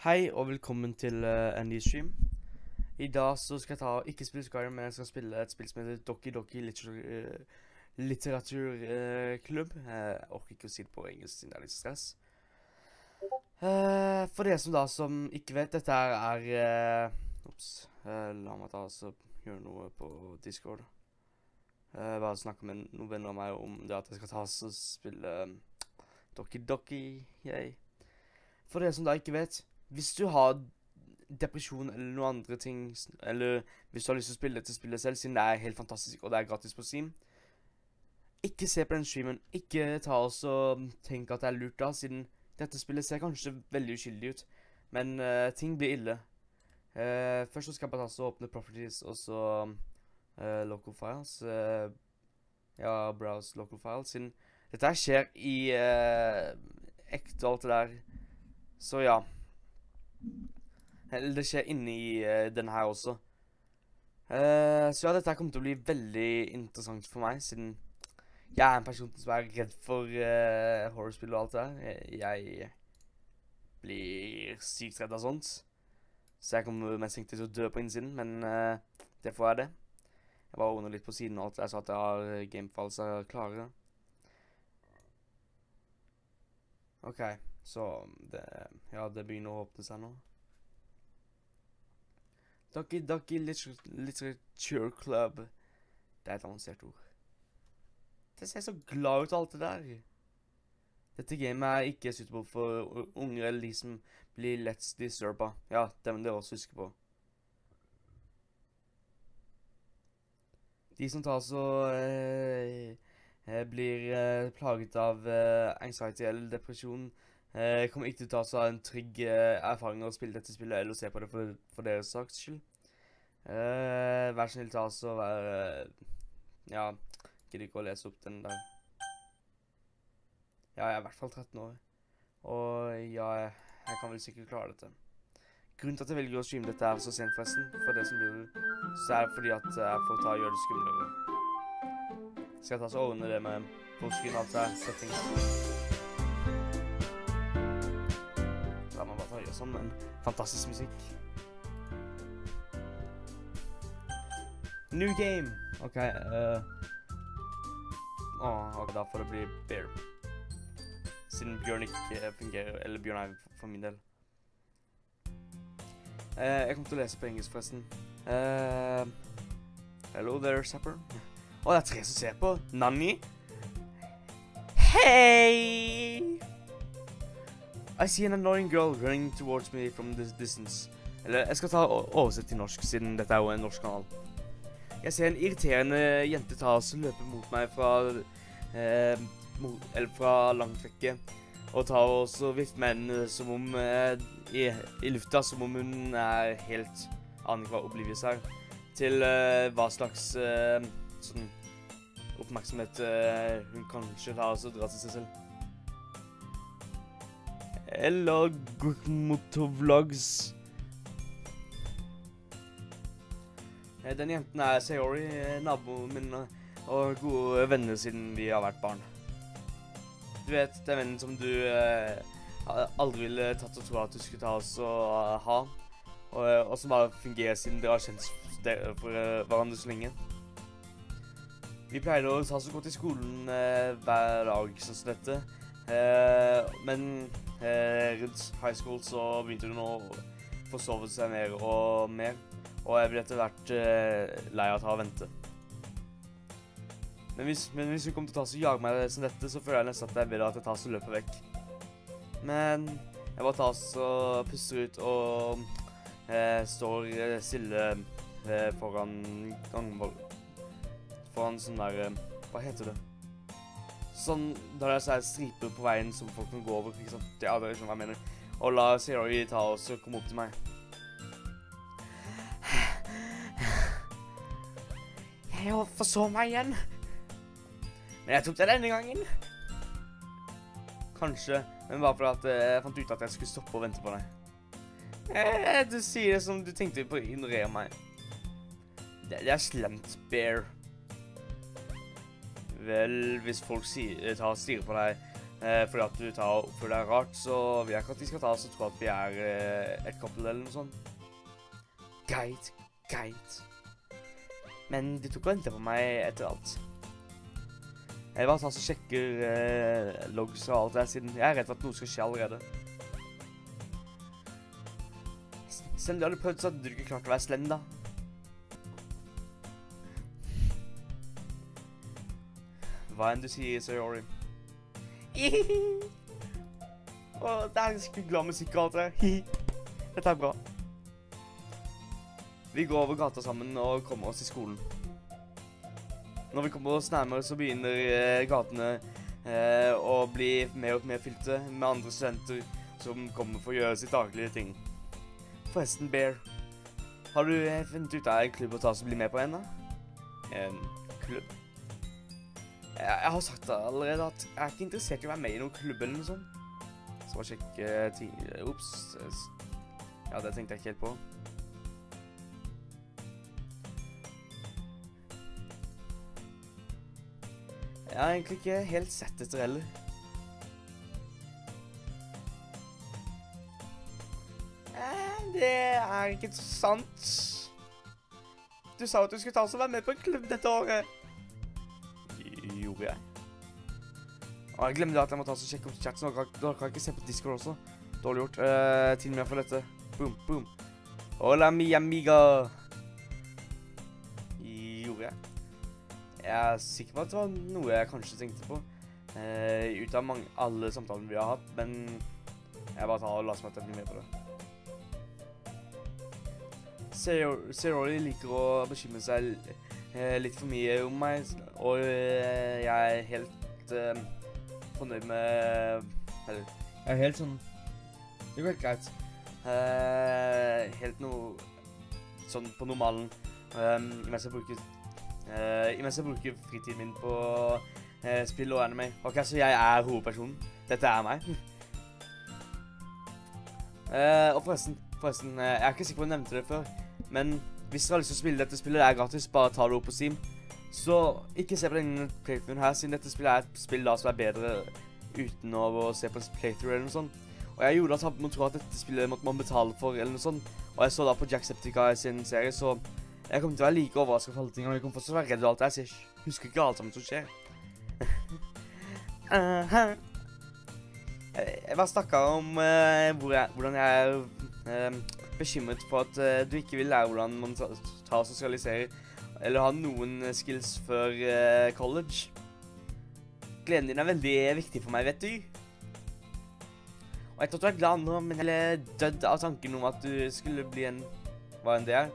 Hei og velkommen til en ny stream. I dag så skal jeg ikke spille Skyrim, men jeg skal spille et spill som heter Doki Doki litteraturklubb. Jeg orker ikke å si det på engelsk siden det er litt stress. For dere som ikke vet, dette er la meg gjøre noe på Discord. Bare snakke med noen venner av meg om det at jeg skal og spille Doki Doki. For dere som ikke vet, hvis du har depresjon eller noen andre ting, eller hvis du har lyst til å spille dette spillet selv, siden det er helt fantastisk og det er gratis på Steam, ikke se på den streamen, ikke tenk at det er lurt da, siden dette spillet ser kanskje veldig uskyldig ut, men ting blir ille. Først så skal jeg bare åpne properties, og så local files, browse local files, siden dette skjer i ekte alt det der, så ja. Eller det skjer inne i denne her også. Så ja, dette kommer til å bli veldig interessant for meg, siden jeg er en person som er redd for horrorspill og alt det der. Jeg blir sykt redd av sånt. Så jeg kommer mest til å dø på innsiden, men det får jeg det. Jeg bare ordner litt på siden og alt. Jeg sa at jeg har gamefiles klare. Ok, så det begynner å åpne seg nå. Doki Doki Literature Club. Det er et avansert ord. Det ser så glad ut alt det der. Dette gamet er ikke suitable for unger eller de som blir lett disturba. Ja, det må dere også huske på. De som blir plaget av anxiety eller depresjon, kommer ikke til å ta en trygg erfaring å spille dette spillet, eller å se på det for deres saks skyld. Vær snill gidder ikke å lese opp den der. Ja, jeg er i hvert fall 13 år. Og ja, jeg kan vel sikkert klare dette. Grunnen til at jeg velger å streame dette her så sent forresten, for det som lurer, så er det fordi at jeg får gjøre det skumlere. Skal jeg ordne det med fullscreen og alt det her, settings. La meg bare gjøre sånn, en fantastisk musikk. New game! Ok, da får det bli bear. Siden bjørn ikke fungerer, eller bjørn er for min del. Jeg kommer til å lese på engelsk forresten. Hello there, Sapper. Det er 3 som ser på. Nanny. Hey! I see an annoying girl running towards me from this distance. Eller, jeg skal oversett til norsk, siden dette er jo en norsk kanal. Jeg ser en irriterende jente løpe mot meg fra langt vekke, og også vifte med henne som om i lufta, som om hun er helt annen hva oblivious er, til hva slags sånn oppmerksomhet hun kanskje dra til seg selv. Eller motovlogs. Den jenten er Sayori, naboen min og gode venner siden vi har vært barn. Du vet, den vennen som du aldri ville tatt og tro at du skulle ha, og som bare fungerer siden dere har kjent for hverandre så lenge. Vi pleide å gå til skolen hver dag sånn som dette, men rundt high school så begynte hun å forsove seg mer og mer, og jeg ble etter hvert lei av å vente. Men hvis hun kommer til å jage meg som dette, så føler jeg nesten at jeg vil at jeg løper vekk. Men jeg bare puster ut og står stille foran sånn der, hva heter det? Sånn, der det er striper på veien som folk kan gå over, ikke sant? Ja, det skjønner hva jeg mener. Og la Sayori og komme opp til meg. Jeg forsov meg igjen. Men jeg tok det denne gangen. Kanskje, men bare fordi at jeg fant ut at jeg skulle stoppe og vente på deg. Du sier det som du tenkte på å ignorere meg. Det er slemt, Bear. Vel, hvis folk stirrer på deg fordi at du tar og oppfører deg rart, så vil jeg ikke at de skal ta oss og tro at vi et koppel eller noe sånt. Greit. Men de tok og ventet på meg etter alt. Jeg bare tar og sjekker logs og alt det, siden jeg redd for at noe skal skje allerede. Selv om du hadde prøvd, så hadde du ikke klart å være slem, da. Hva enn du sier, Sayori. Åh, det ganske glad musikk og alt det. Dette bra. Vi går over gata sammen og kommer oss til skolen. Når vi kommer oss nærmere, så begynner gatene å bli mer og mer fylte med andre studenter som kommer for å gjøre sitt daglige ting. Forresten, Bear, har du funnet ut av en klubb å ta oss og bli med på en, da? En klubb? Jeg har sagt det allerede at jeg er ikke interessert i å være med i noen klubb eller noe sånt. Så bare sjekke ting. Ups. Ja, det tenkte jeg ikke helt på. Jeg har egentlig ikke helt sett etter heller. Det er ikke sant. Du sa at du skulle ta oss og være med på en klubb dette året. Gjorde jeg? Jeg glemte at jeg må ta oss og sjekke opp chat, så da kan jeg ikke se på Discord også. Dårlig gjort. Til meg for dette. Boom. Hola, mi amiga. Gjorde jeg? Jeg er sikker på at det var noe jeg kanskje tenkte på. Ut av alle samtalene vi har hatt, men jeg bare tar og laser meg til å bli med på det. Sayori liker å bekymre seg litt for mye om meg, og jeg er helt fornøyd med... Eller, jeg er helt sånn... Det går helt greit. Helt noe... Sånn på normalen. Mens jeg bruker fritiden min på spill og anime. Ok, så jeg er hovedpersonen. Dette er meg. Og forresten, jeg er ikke sikker på om jeg nevnte det før, men hvis dere har lyst til å spille dette spillet, det er gratis, bare ta det opp på Steam. Så ikke se på denne playthroughen her, siden dette spillet er et spill da som er bedre uten å se på en playthrough eller noe sånt. Og jeg gjorde da tabben med å tro at dette spillet måtte man betale for eller noe sånt, og jeg så da på Jacksepticeye sin serie, så jeg kommer til å være like overrasket for alle ting, og jeg kommer fortsatt til å være redd av alt det her, så jeg husker ikke alt sammen som skjer. Jeg bare snakket om hvordan jeg er bekymret for at du ikke vil lære hvordan man tar og sosialiserer, eller har noen skills før college. Gleden din er veldig viktig for meg, vet du. Og jeg tror du er glad nå, men jeg ble dødd av tanken om at du skulle bli hva enn det er.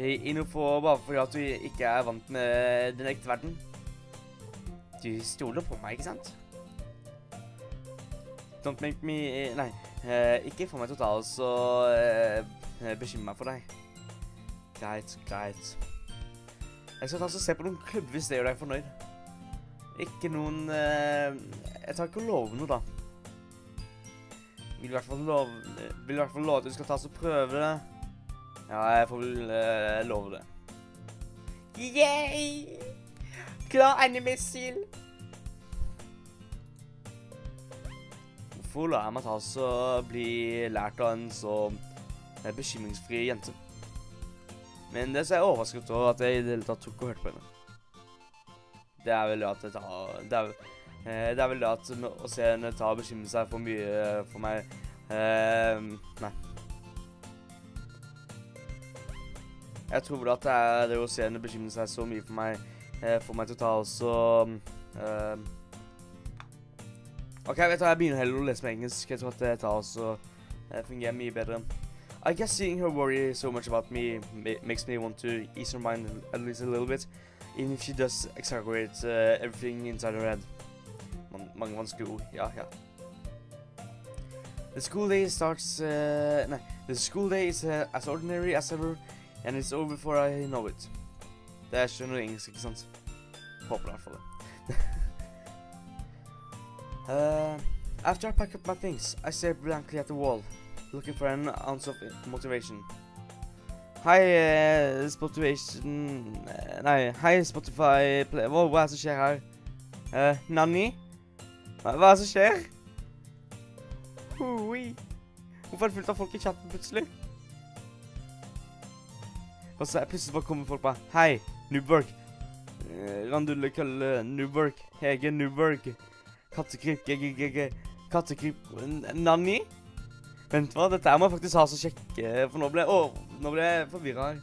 I noe få, bare fordi at du ikke er vant med den ekte verden. Du stoler på meg, ikke sant? Don't make me... Nei, ikke få meg totalt så bekymre meg for deg. Greit. Jeg skal ta og se på noen klubber hvis det gjør deg fornøyd. Ikke noen... Jeg tar ikke å love noe, da. Vil i hvert fall love at du skal ta og prøve det. Ja, jeg får vel love det. Yay! Klar anime-stil! Hvorfor lar jeg meg ta og bli lært av en så bekymringsfri jente? Men det så er jeg overrasket over at jeg i det hele tatt tok og hørte på henne. Det er vel det at det er vel det at å se henne ta og bekymre seg for mye for meg. Nei. Jeg tror vel at det er det å se henne bekymre seg så mye for meg til å ta også... Ok, vet du, jeg begynner heller å lese med engelsk. Jeg tror at det tar også fungerer mye bedre. I guess seeing her worry so much about me makes me want to ease her mind at least a little bit, even if she does exaggerate everything inside her head. Mange vanskelige ord, ja. The school day starts... The school day is as ordinary as ever, and it's over before I know it. Det skjønner engelsk, ikke sant? Håper det i hvert fall det. After I pack up my things, I stare blankly at the wall, looking for an ounce of motivation. Hei, Spotify... Hei, Spotify... Hva er det som skjer her? Nanny? Hva er det som skjer? Hvorfor er det fullt av folk i chatten plutselig? Og så plutselig bare kommer folk bare, hei, Newberg. Randulle, Kølle, Newberg. Hege, Newberg. Kattekryp, kattekryp, Nanni? Vent hva, dette må jeg faktisk ha så sjekke, for nå ble jeg forvirret her.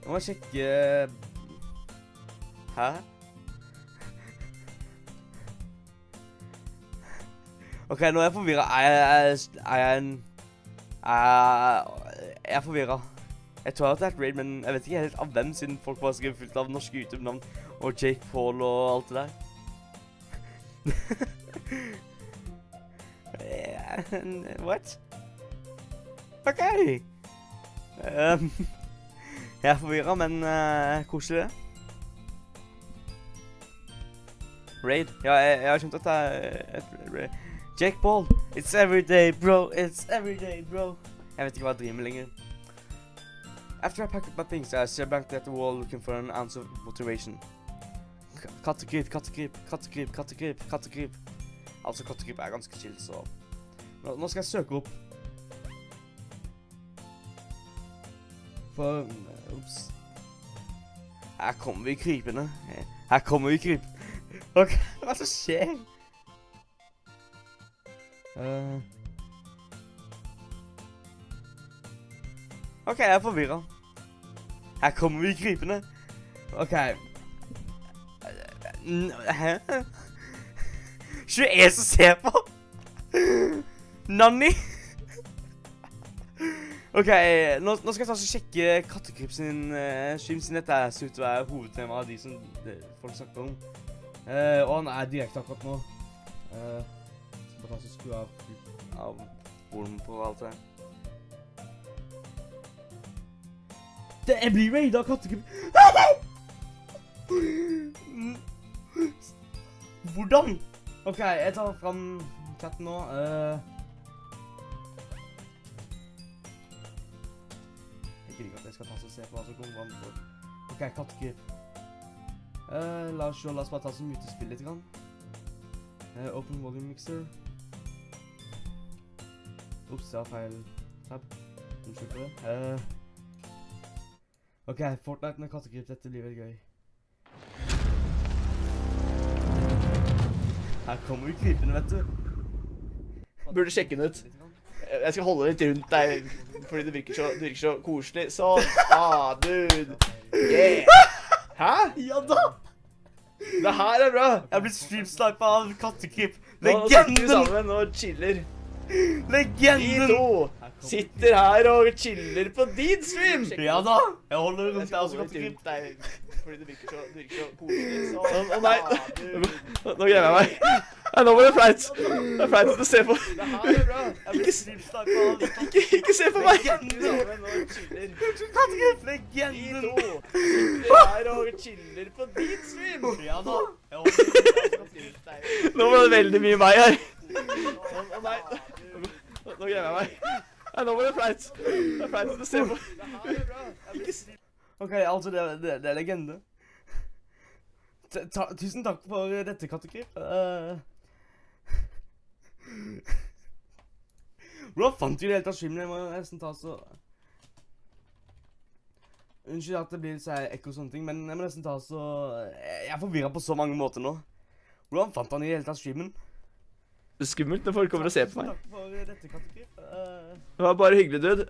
Nå må jeg sjekke... Hæ? Ok, nå er jeg forvirret. Jeg er forvirret. Jeg tror at det er et raid, men jeg vet ikke helt av hvem, siden folk bare skriver fullt av norske YouTube-navn og Jake Paul og alt det der. What? Ok. Jeg er forvirret, men koselig det. Raid. Ja, jeg har skjønt at det er et raid. Jake Paul. It's everyday, bro. It's everyday, bro. Jeg vet ikke hva jeg driver med lenger. After I pack up my things, I stare blankly at the wall looking for an ounce of motivation. Kattekryp, kattekryp, kattekryp, kattekryp, kattekryp. Altså, kattekryp er ganske chill, så... Nå skal jeg søke opp. For... Ups. Her kommer vi krypende. Her kommer vi krypende. Ok, hva som skjer? Ok, jeg er forvirret. Her kommer vi krypende. Ok. Hæ? 21 som ser på? Nanni? Ok, nå skal jeg ta og sjekke kattekryp sin stream, siden dette ser ut til å være hovedtema av de som folk snakker om. Og han er direkte akkurat nå. Skal bare ta og skru av volumen på alt det. Jeg blir raidet av kattekryp. Hvordan? Ok, jeg tar frem katten nå. Jeg gidder ikke at jeg skal ta og se på hva som kommer an på. Ok, kattekryp. La oss bare ta og mute spille litt grann. Open volume mixer. Ups, jeg har feil tab. Unnskyld for det. Ok, Fortnite med kattekryp, dette blir veldig gøy. Her kommer vi krypende, vet du. Burde sjekke den ut. Jeg skal holde litt rundt deg, fordi det virker så koselig. Sånn, dude. Yeah. Hæ? Ja da! Det her er bra. Jeg har blitt streamsnipet av kattekryp. Nå sitter vi sammen og chiller. Legenden! De to sitter her og chiller på din stream. Ja da! Jeg holder rundt deg også, kattekryp. Fordi det virker så koselig. Sånn, nei. Nå glemmer jeg meg. Nei, nå var det flaut. Det er flaut at du ser på. Det her er bra. Ikke se på meg. Kattekryp, legenden! De to sitter her og chiller på din stream. Ja da! Nå var det veldig mye meg her. Nei. Nå glemmer jeg meg. Nei, nå var det flaut. Det er flaut at du ser på. Det her er bra. Ok, altså det er legende. Tusen takk for dette, kattekryp. Hvordan fant du det helt av streamen? Jeg må nesten ta så... Unnskyld at det blir litt ekko og sånne ting, men jeg må nesten ta så... Jeg er forvirret på så mange måter nå. Hvordan fant han i det hele tatt streamen? Det er skummelt når folk kommer og ser på meg. Tusen takk for dette, kattekryp. Det var bare hyggelig, dude.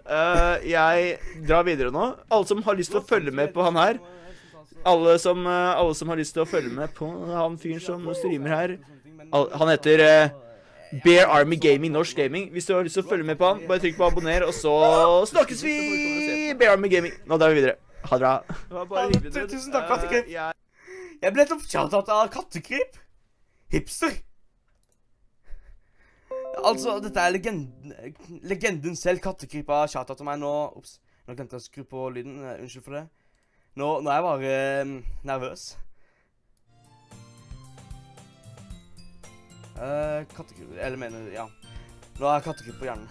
Jeg drar videre nå. Alle som har lyst til å følge med på han her, alle som har lyst til å følge med på han fyren som streamer her, han heter Bjørnearmeen Gaming, norsk gaming. Hvis du har lyst til å følge med på han, bare trykk på abonner, og så snakkes vi! Bjørnearmeen Gaming. Nå drar vi videre. Ha det bra. Det var bare hyggelig, dude. Tusen takk, kattekryp. Jeg ble litt oppkjalt av kattekryp. Hipster. Altså, dette er legenden selv. Kattekryp har chatet til meg nå. Ups, nå glemte jeg å skru på lyden. Unnskyld for det. Nå er jeg bare nervøs. Kattekryp, eller mener, ja. Nå er kattekryp på hjernen.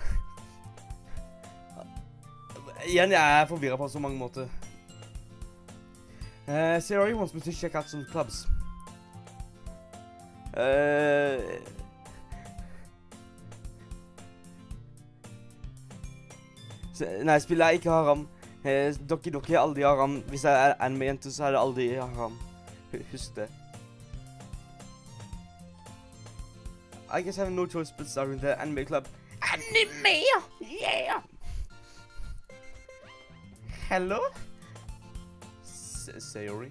Igjen, jeg er forvirret på så mange måter. Siri wants me to check out some clubs. Nei, spille er ikke haram. Doki doki er aldri haram. Hvis jeg er anime-jente, så er det aldri haram. Husk det. I guess I have no choice but starting the anime club. Anime! Yeah! Hello? Sayori?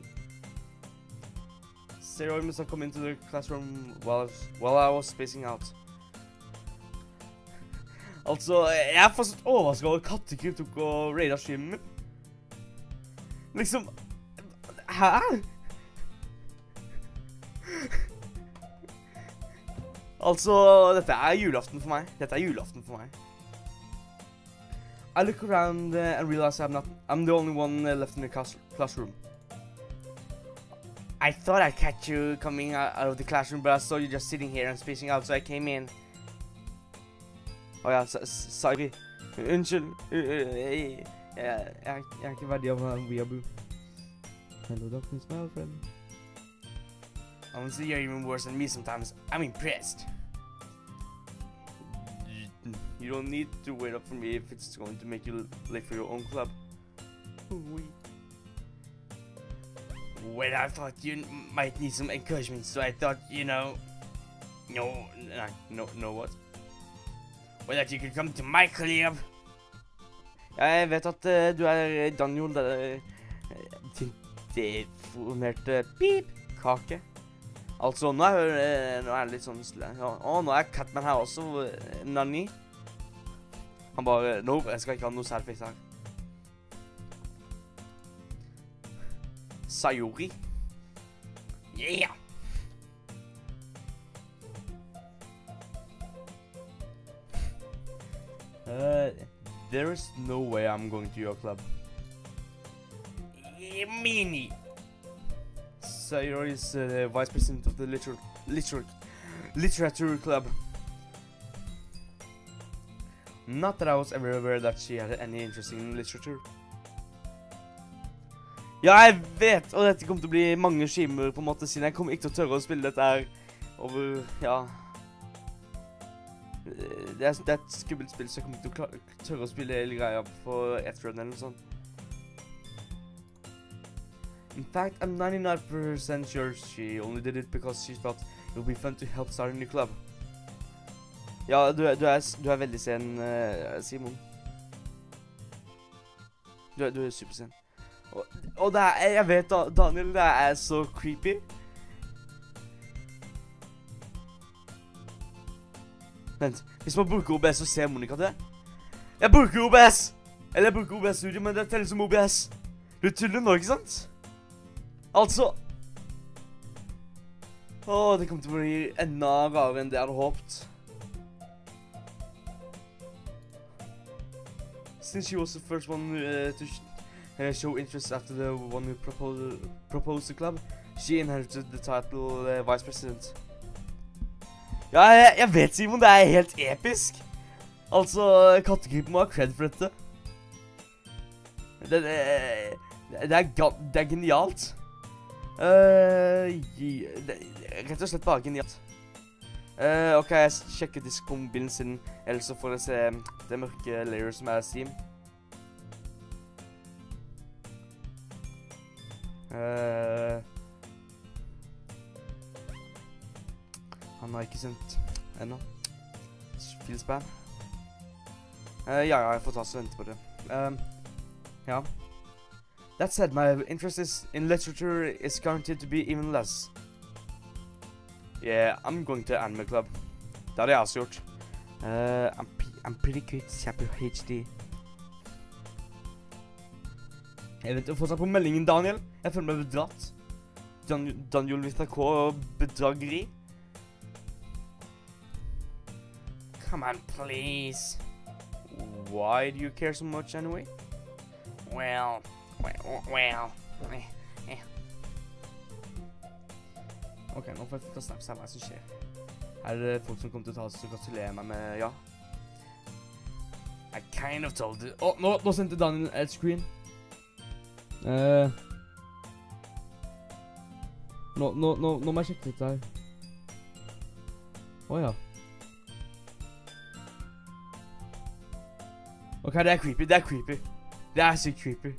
Sayori must have come into the classroom while I was spacing out. Altså, jeg er fortsatt overrasket over kattekryp tok og raida streamen min. Liksom, hæ? Altså, dette er julaften for meg. Dette er julaften for meg. I look around and realize I'm the only one left in the classroom. I thought I'd catch you coming out of the classroom, but I saw you just sitting here and spacing out, so I came in. Ja, sorry. Unnskyld. Jeg er ikke verdig av en weeaboo. Hello, darkness, my old friend. Honestly, you're even worse than me sometimes. I'm impressed. You don't need to wait up for me if it's going to make you late for your own club. Well, I thought you might need some encouragement, so I thought, you know... No, what? Well, that you could come to my club. Jeg vet at du er Daniel, din deformerte pip-kake. Altså, nå er det litt sånn stille. Nå er Catman her også, Nani. Han bare, no, jeg skal ikke ha noe selfies her. Sayori. Yeah! There is no way I'm going to your club. Meanie! Sayori is the vice president of the literature club. Not that I was ever aware that she had any interest in literature. Ja, jeg vet, og dette kommer til å bli mange skimer på en måte, siden jeg kommer ikke til å tørre å spille dette her over, ja. Det er et skummelt spill, så jeg kommer ikke til å tørre å spille hele greia på ett run eller noe sånt. In fact, I'm 99% sure she only did it because she thought it would be fun to help start a new club. Ja, du er veldig sen, Simon. Du er supersen. Og det er, jeg vet da, Daniel, det er så creepy. Vent, hvis man bruker OBS, så ser Monica det. Jeg bruker OBS! Eller jeg bruker OBS Studio, men det teller som OBS. Du tuller nå, ikke sant? Altså. Det kommer til å bli enda rarere enn det jeg hadde håpet. Since she was the first one to show interest after the one who proposed the club, she inherited the title vice president. Ja, jeg vet, Simon, det er helt episk. Altså, kattekrypen må ha cred for dette. Det er genialt. Rett og slett bare genialt. Ok, jeg sjekker disk-mobilen sin, ellers så får jeg se det mørke layer som er Steam. Han har ikke sendt ennå. Filspam. Ja, jeg får ta så vente på det. Ja. That said, my interest in literature is guaranteed to be even less. Yeah, I'm going to anime club. Det hadde jeg også gjort. I'm pretty good chapter HD. Jeg vet, få seg på meldingen, Daniel. Jeg føler meg bedratt. Daniel Vita K og bedrageri. Come on, please. Why do you care so much anyway? Well. Ok, nå får jeg få snaps her hva som skjer. Her er det folk som kommer til å ta oss og gratulere meg med ja. I kind of told it. Nå sendte Daniel et screen. Nå må jeg sjekke dette her. Ja. Ok, det er creepy, det er creepy. Det er sykt creepy.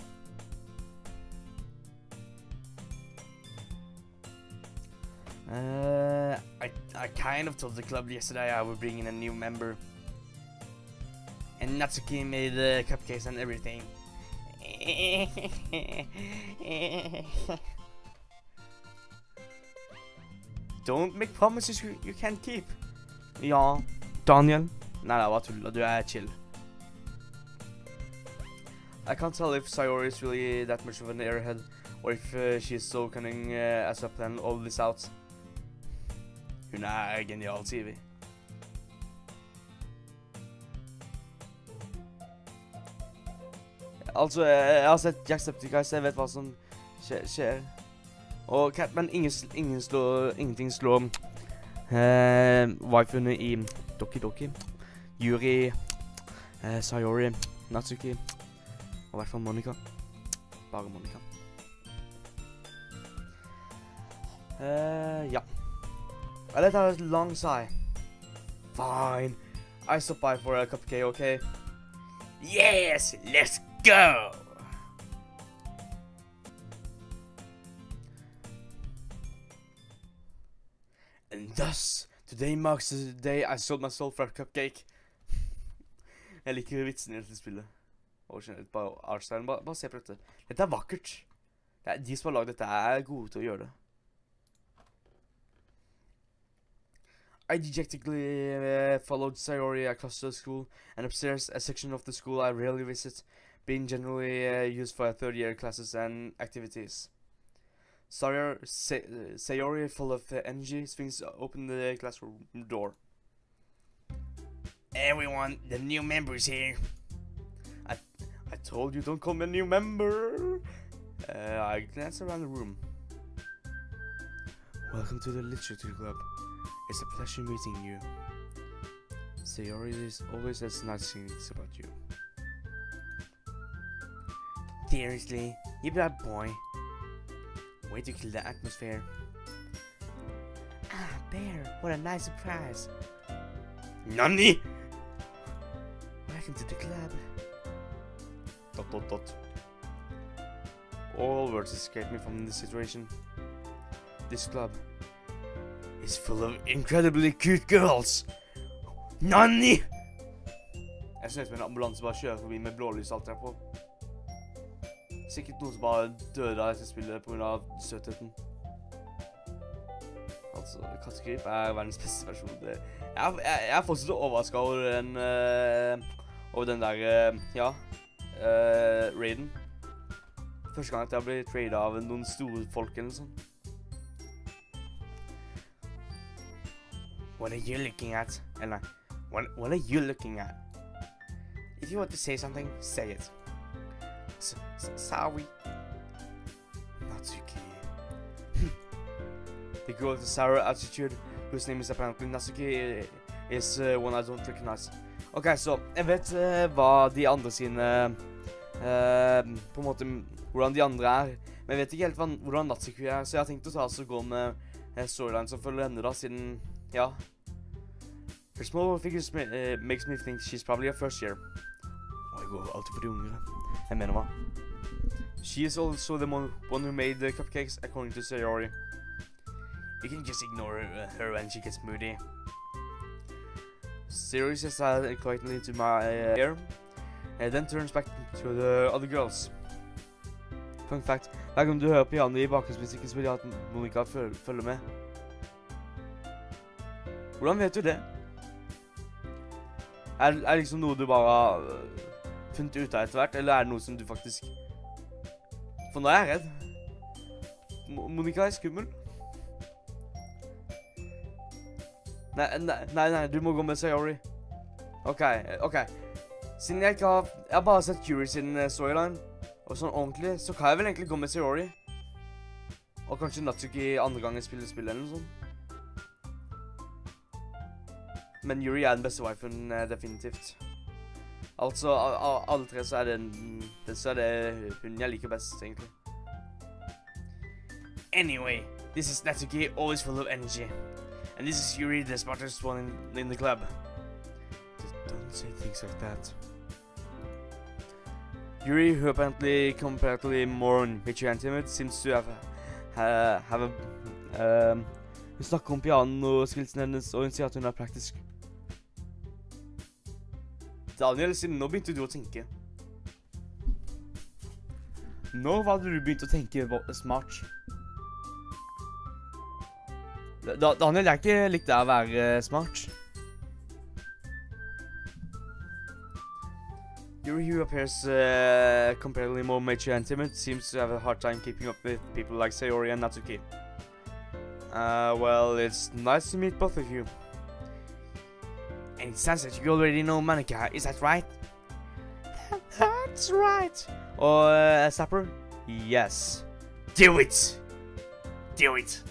I kind of told the club yesterday I would bring in a new member. And Natsuki made cupcakes and everything. Don't make promises you can't keep. Ja, Daniel. Nei, det var tull, du er chill. I can't tell if Sayori is really that much of an airhead, or if she's so cunning as I plan all this out. Hun er genial, sier vi. Altså, jeg har sett Jacksepticeye, jeg vet hva som skjer. Og Catman, ingenting slår waifuene i Doki Doki. Yuri, Sayori, Natsuki, og i hvert fall Monika. Bare Monika. Ja. I let out a long sigh. Fine. I stop by for a cupcake, okay? Yes, let's go! And thus, today marks the day I sold my soul for a cupcake. Jeg liker vitsene i dette spillet. Og generelt bare artstylen. Bare se på dette. Dette er vakkert. De som har laget dette er gode til å gjøre det. I dejectedly followed Sayori across the school and upstairs, a section of the school I rarely visit, being generally used for third-year classes and activities. Sayori, full of energy, swings open the classroom door. Everyone, the new member's here. I told you don't call me a new member. I glance around the room. Welcome to the literature club. It's a pleasure meeting you. Sayori always says nice things about you. Seriously, you bad boy. Way to kill the atmosphere. Ah, Bear, what a nice surprise. Nani? Welcome to the club. ... All words escape me from this situation. This club is full of incredibly cute girls. Nani? Jeg synes en ambulanse bare kjører forbi med blålys alt der på. Sikkert noen som bare døde av dette spillet på grunn av søtheten. Altså, kattegrip er verdens beste versjon. Jeg er fortsatt overrasket over den der, ja, raiden. Første gang at jeg ble tradet av noen store folk eller sånn. What are you looking at? Eller, what are you looking at? If you want to say something, say it. Sorry. Natsuki. The girl with the sour attitude, whose name is apparently Natsuki, is one I don't recognize. Ok, så jeg vet hva de andre sine, på en måte, hvordan de andre er. Men jeg vet ikke helt hvordan Natsuki er, så jeg har tenkt å ta og gå med storyline som følger henne da, siden, ja. Her small figures makes me think she's probably a first year. Jeg går alltid for de unge. Jeg mener hva? She is also the one who made the cupcakes, according to Sayori. You can just ignore her when she gets moody. Sayori says that quietly into my ear, and then turns back to the other girls. Fun fact, hver gang du hører piano i bakgrunnsmusikken, så vil jeg at Monika følger med. Hvordan vet du det? Er det liksom noe du bare har funnet ut av etter hvert, eller er det noe som du faktisk... For nå er jeg redd. Monika er skummel. Nei, du må gå med Sayori. Ok. Siden jeg ikke har... Jeg har bare sett Yuri sin storyline, og sånn ordentlig, så kan jeg vel egentlig gå med Sayori. Og kanskje Natsuki andre gangen spiller spillet eller noe sånt. Men Yuri er den beste wifen, definitivt. Altså, av alle tre så er det hun jeg liker best, egentlig. Anyway, this is Natsuki, always full of energy. And this is Yuri, the smartest one in the club. Just don't say things like that. Yuri, who apparently comparatively more mature and timid, seems to have a hun snakker om piano-skillsen hennes, og hun sier at hun er praktisk. Daniel, siden nå begynte du å tenke. Nå hadde du begynt å tenke smart. Daniel, jeg er ikke likt det å være smart. Yuri, who appears comparatively more mature and timid, seems to have a hard time keeping up with people like Sayori and Natsuki. Well, it's nice to meet both of you. And it sounds like you already know Monica, is that right? That's right. Or Sapper? Yes. Do it! Do it!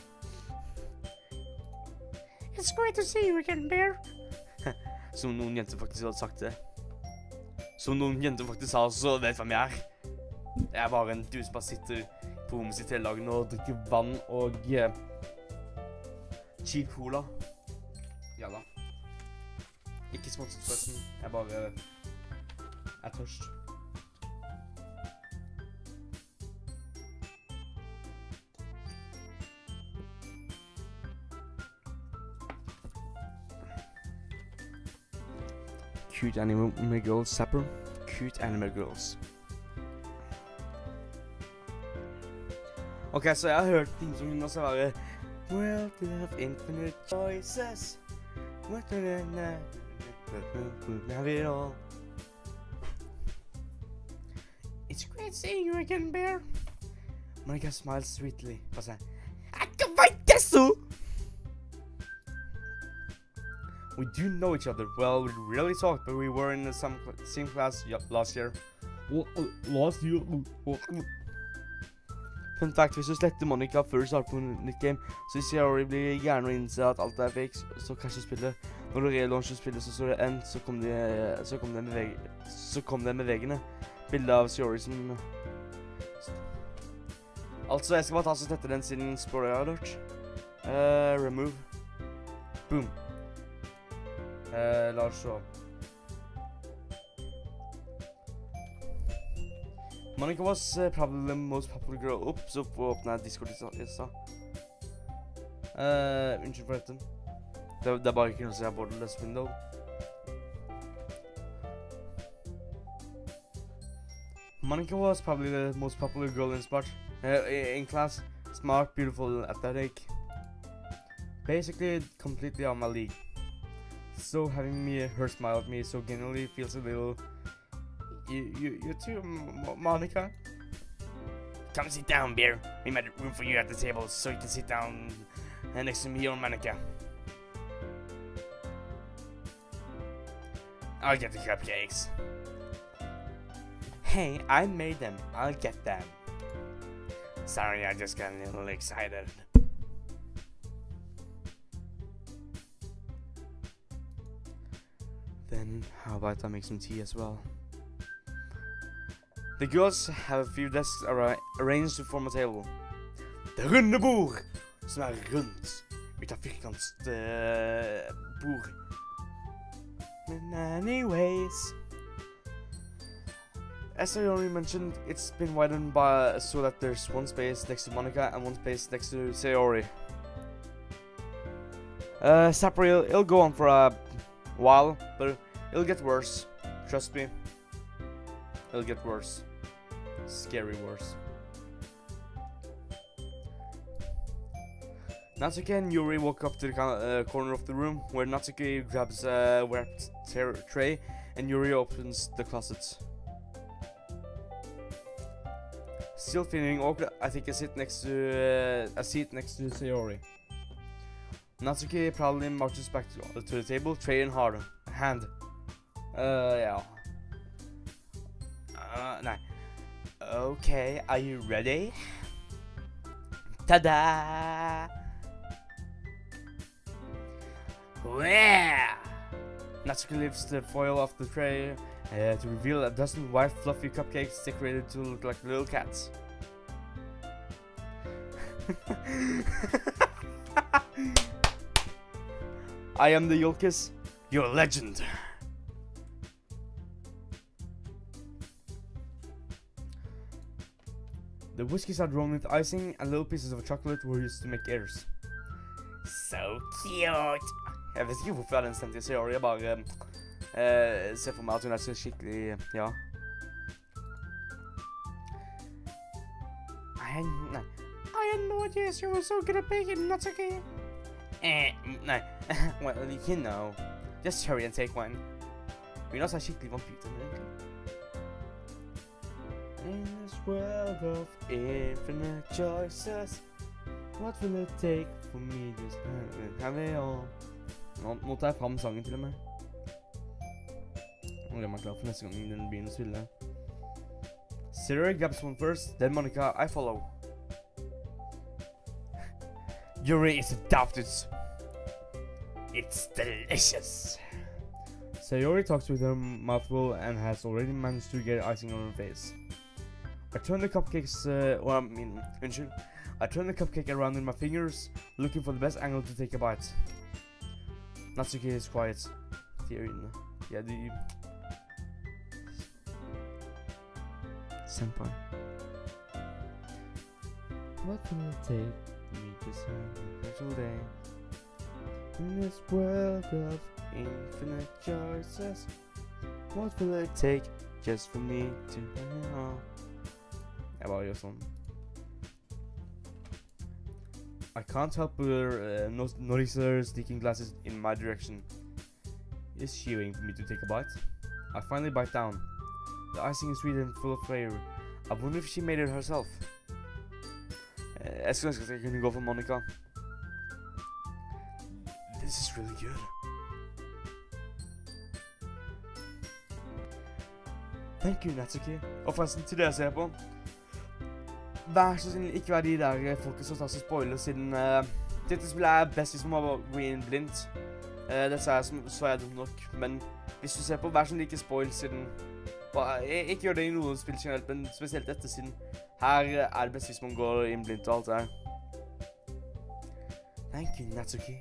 It's great to see you again, Bear. Som noen jenter faktisk hadde sagt det. Som noen jenter faktisk sa, så vet hvem jeg er. Jeg er bare en dude som bare sitter på rommet sitt hele dagen og drikker vann og cheap cola. Ja da. Ikke smått forresten. Jeg bare er tørst. Cute anime girls, Sapper. Cute anime girls. Ok, så jeg har hørt ting som hun også være Well, we have infinite choices. Have it all. It's great seeing you again, Bear. Monica smiles sweetly. I can fight this too. We do know each other. Well, we really talked, but we were in the same class last year. Last year? Fun fact, hvis du sletter Monica før du starter på en nytt game, så sier Sayori blir gjerne å innse at alt er fake, så krasjer spillet. Når du relauncher spillet, så står det N, så kom det med veggene. Bildet av Sayori som... Altså, jeg skal bare ta så slette den siden spoiler alert. Remove. Boom. La oss se. Monica was probably the most popular girl. Oops, så får åpne Discord i stad. Unnskyld for dette. Det er bare ikke noe som jeg borderless window. Monica was probably the most popular girl in class. Smart, beautiful, athletic. Basically, completely on my league. So having her smile at me so genuinely feels a little... You too, Monica? Come sit down, Bear. We made room for you at the table so you can sit down next to me or Monica. I'll get the cupcakes. Hey, I made them. I'll get them. Sorry, I just got a little excited. Then, how about I make some tea as well? The girls have a few desks arranged to form a table. Det runde bord, som rundt, ut av firkantet bord. In anyways, as I already mentioned, it's been widened by so that there's one space next to Monica and one space next to Sayori. Sapper, it'll go on for a while, but it'll get worse. Trust me. It'll get worse. Scary worse. Natsuki and Yuri walk up to the corner of the room, where Natsuki grabs a wrapped tray and Yuri opens the closet. Still feeling awkward, I take a seat next to Sayori. Natsuki proudly marches back to the table, tray in hand. Yeah. Nah. Okay, are you ready? Ta-da! Yeah! Natsuki lifts the foil off the tray to reveal a dozen white fluffy cupcakes decorated to look like little cats. I am the Yolkis, your legend. The whiskeys are drawn with icing, and little pieces of chocolate were used to make airs. So cute! Jeg vet ikke hvorfor jeg har den stemmen til Sayori. Jeg bare ser for meg at hun er så skikkelig, ja. I had no idea you were so good at baking, Natsuki. Nei. Well, you know. Just hurry and take one. Hun er så skikkelig vampyter, egentlig. In this world of infinite choices, what will it take for me just have it all? Nå tar jeg frem sangen til og med. Nå er man klar for neste gang den begynner å spille. Sarah grabs one first, then Monica, I follow. Yuri is adopted. It's delicious. Sayori talks with her mouth full and has already managed to get icing on her face. I turn the cupcakes, I turn the cupcake around in my fingers, looking for the best angle to take a bite. Natsuki is quiet. Yeah, the senpai. What will it take me to have a special day in this world of infinite choices? What will it take just for me to Jeg bare gjør sånn. I can't help but notice her sneaking glasses in my direction. Is she waiting for me to take a bite? I finally bite down. The icing is sweet and full of flavor. I wonder if she made it herself. Jeg skulle ønske at jeg kunne gå for Monica. This is really good. Thank you, Natsuki. Og forresten, til dere ser på. Vær så snill, ikke vær de der folket som tar seg spoiler, siden dette spillet er best hvis man må gå inn blindt. Det sa jeg så er jeg dum nok, men hvis du ser på, vær som like spoil, siden ikke gjør det i noen spill generelt, men spesielt dette, siden her er det best hvis man går inn blindt og alt det her. Thank you, Natsuki.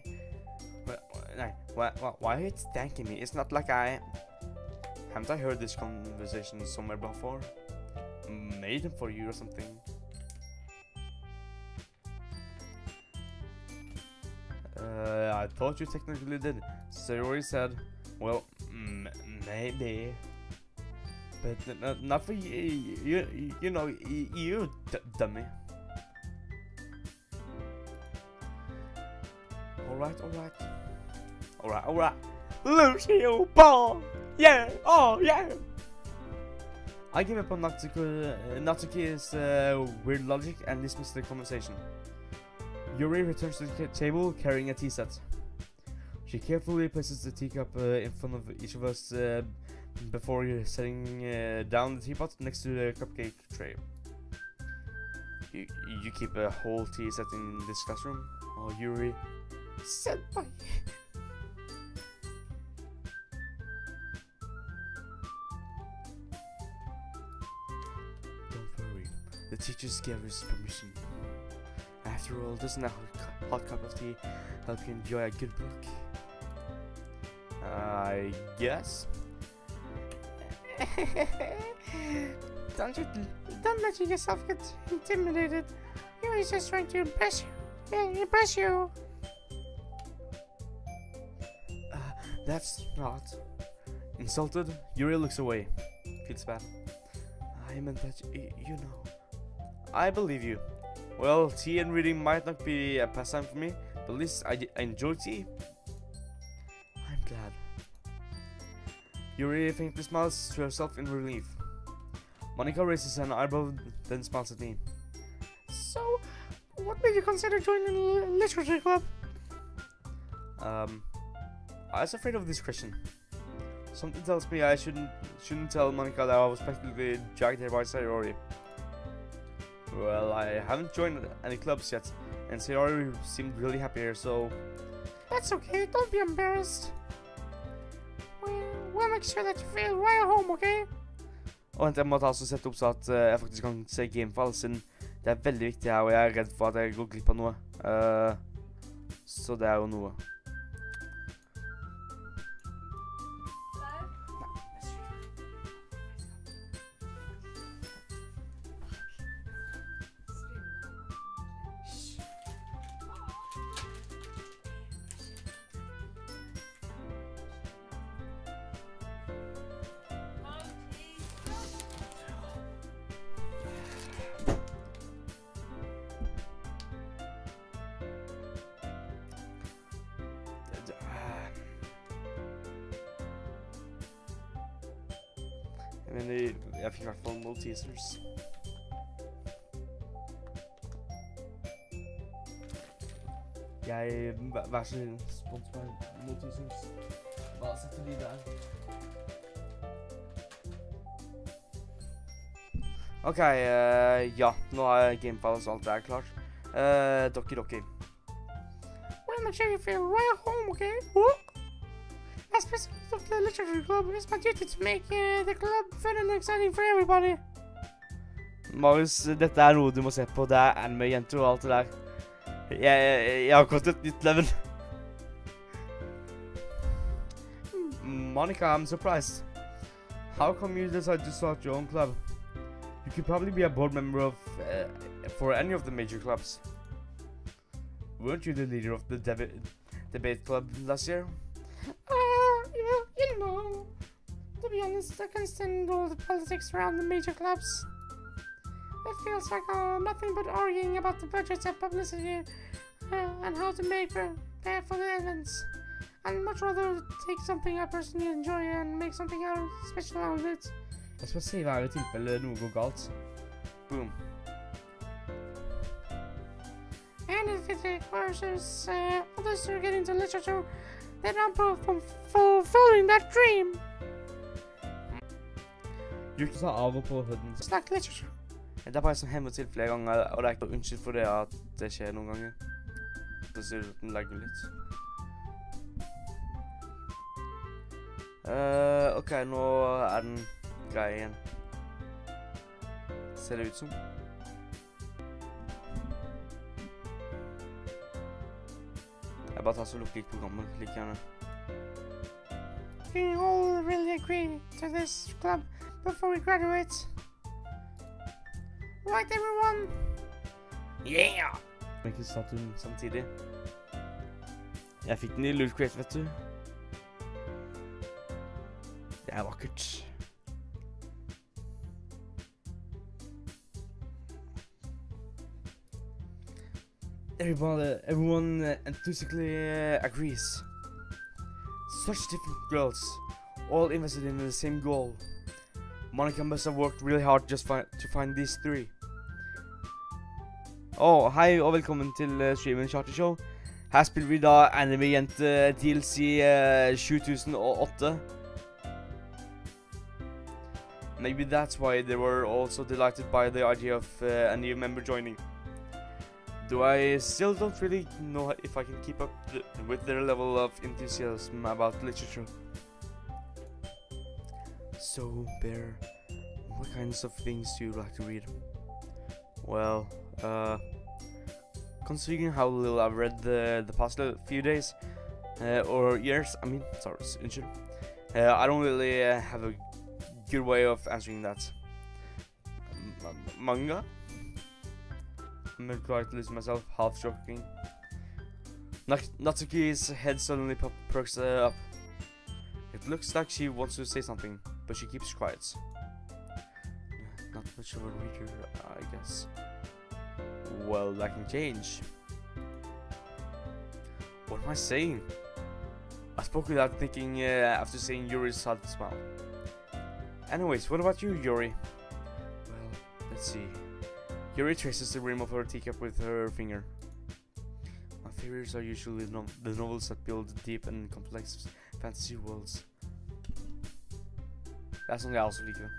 Nei, why are you thanking me? It's not like haven't I heard this conversation somewhere before? Made them for you or something. I thought you technically did. Sayori said, well, maybe. But not for you, you know, you dummy. Alright. Lose you, ball! Yeah, oh yeah! I give up on Natsuki's weird logic and dismiss the conversation. Yuri returns to the table carrying a tea set. She carefully places the teacup in front of each of us before setting down the teapot next to the cupcake tray. You keep a whole tea set in this classroom? Oh, Yuri. Senpai! Don't worry, the teachers gave us permission. After all, doesn't a hot cup of tea help you enjoy a good book? I guess. Don't let yourself get intimidated. Yuri's just trying to impress you. That's not. Insulted, Yuri looks away. Feels bad. I meant that you know. I believe you. Well, tea and reading might not be a pastime for me, but at least I enjoy tea. I'm glad. Yuri faintly smiles to herself in relief. Monica raises an eyebrow, then smiles at me. So, what made you consider joining a literature club? I was afraid of this question. Something tells me I shouldn't tell Monica that I was practically dragged here by Sayori. Well, I haven't joined any clubs yet, and Sayori seemed really happy here, so... That's okay, don't be embarrassed. We'll make sure that you feel right at home, okay? Og vent, jeg måtte altså sette opp så at jeg faktisk kan se gamefall, siden det er veldig viktig her, og jeg er redd for at jeg går glipp av noe. Så det er jo noe. jeg fikk I hvert fall Maltesers. Vær så snill, spons meg Maltesers. Hva setter de der? Ok, ja, nå gamefiles og alt det klart. Doki Doki. Well, make sure you feel right at home, okay? As president of the literature club, it's my duty to make the club fun and exciting for everybody. Marius, dette noe du må se på. Det anime-jenter og alt det der. Jeg har gått et nytt level. Monica, I'm surprised. How come you decided to start your own club? You could probably be a board member of for any of the major clubs. Weren't you the leader of the debate club last year? You know, to be honest, I can't stand all the politics around the major clubs. It feels like nothing but arguing about the budgets and publicity and how to prepare for the events. I'd much rather take something I personally enjoy and make something special out of it. Jeg skal si hva I tilfelle noe går galt. Boom. And if it requires others to get into literature, then I'm from fulfilling that dream. Du kan ta av og på huden. It's like literature. Det bare som hemmer til flere ganger, og det ikke unnskyld for det at det skjer noen ganger. Det ser ut den legger litt. Ok, nå den grei igjen. Ser det ut som. Jeg bare tar så lukker litt programmet, like gjerne. We all really agree to this club before we graduate. Right, everyone? Yeah! Men ikke satt hun samtidig. Jeg fikk den I Loot Crate, vet du. Det vakkert. Everyone enthusiastically agrees. Such different girls, all invested in the same goal. Monica must have worked really hard just to find these three. Hei og velkommen til streamen Chartershow. Her spiller vi da anime-jente DLC 7008. Maybe that's why they were also delighted by the idea of a new member joining. Though I still don't really know if I can keep up with their level of enthusiasm about literature. So, Bear, what kinds of things do you like to read? Well, considering how little I've read the past few days, or years, I mean, sorry, I don't really have a good way of answering that. Manga? I'm trying to listen myself, half joking. Natsuki's head suddenly perks up. It looks like she wants to say something, but she keeps quiet. Not much of a reader, I guess. Well, that can change. What am I saying? I spoke without thinking after seeing Yuri's sad smile. Anyways, what about you, Yuri? Well, let's see. Yuri traces the rim of her teacup with her finger. My favorites are usually the novels that build deep and complex fantasy worlds. Det sånn jeg også liker det.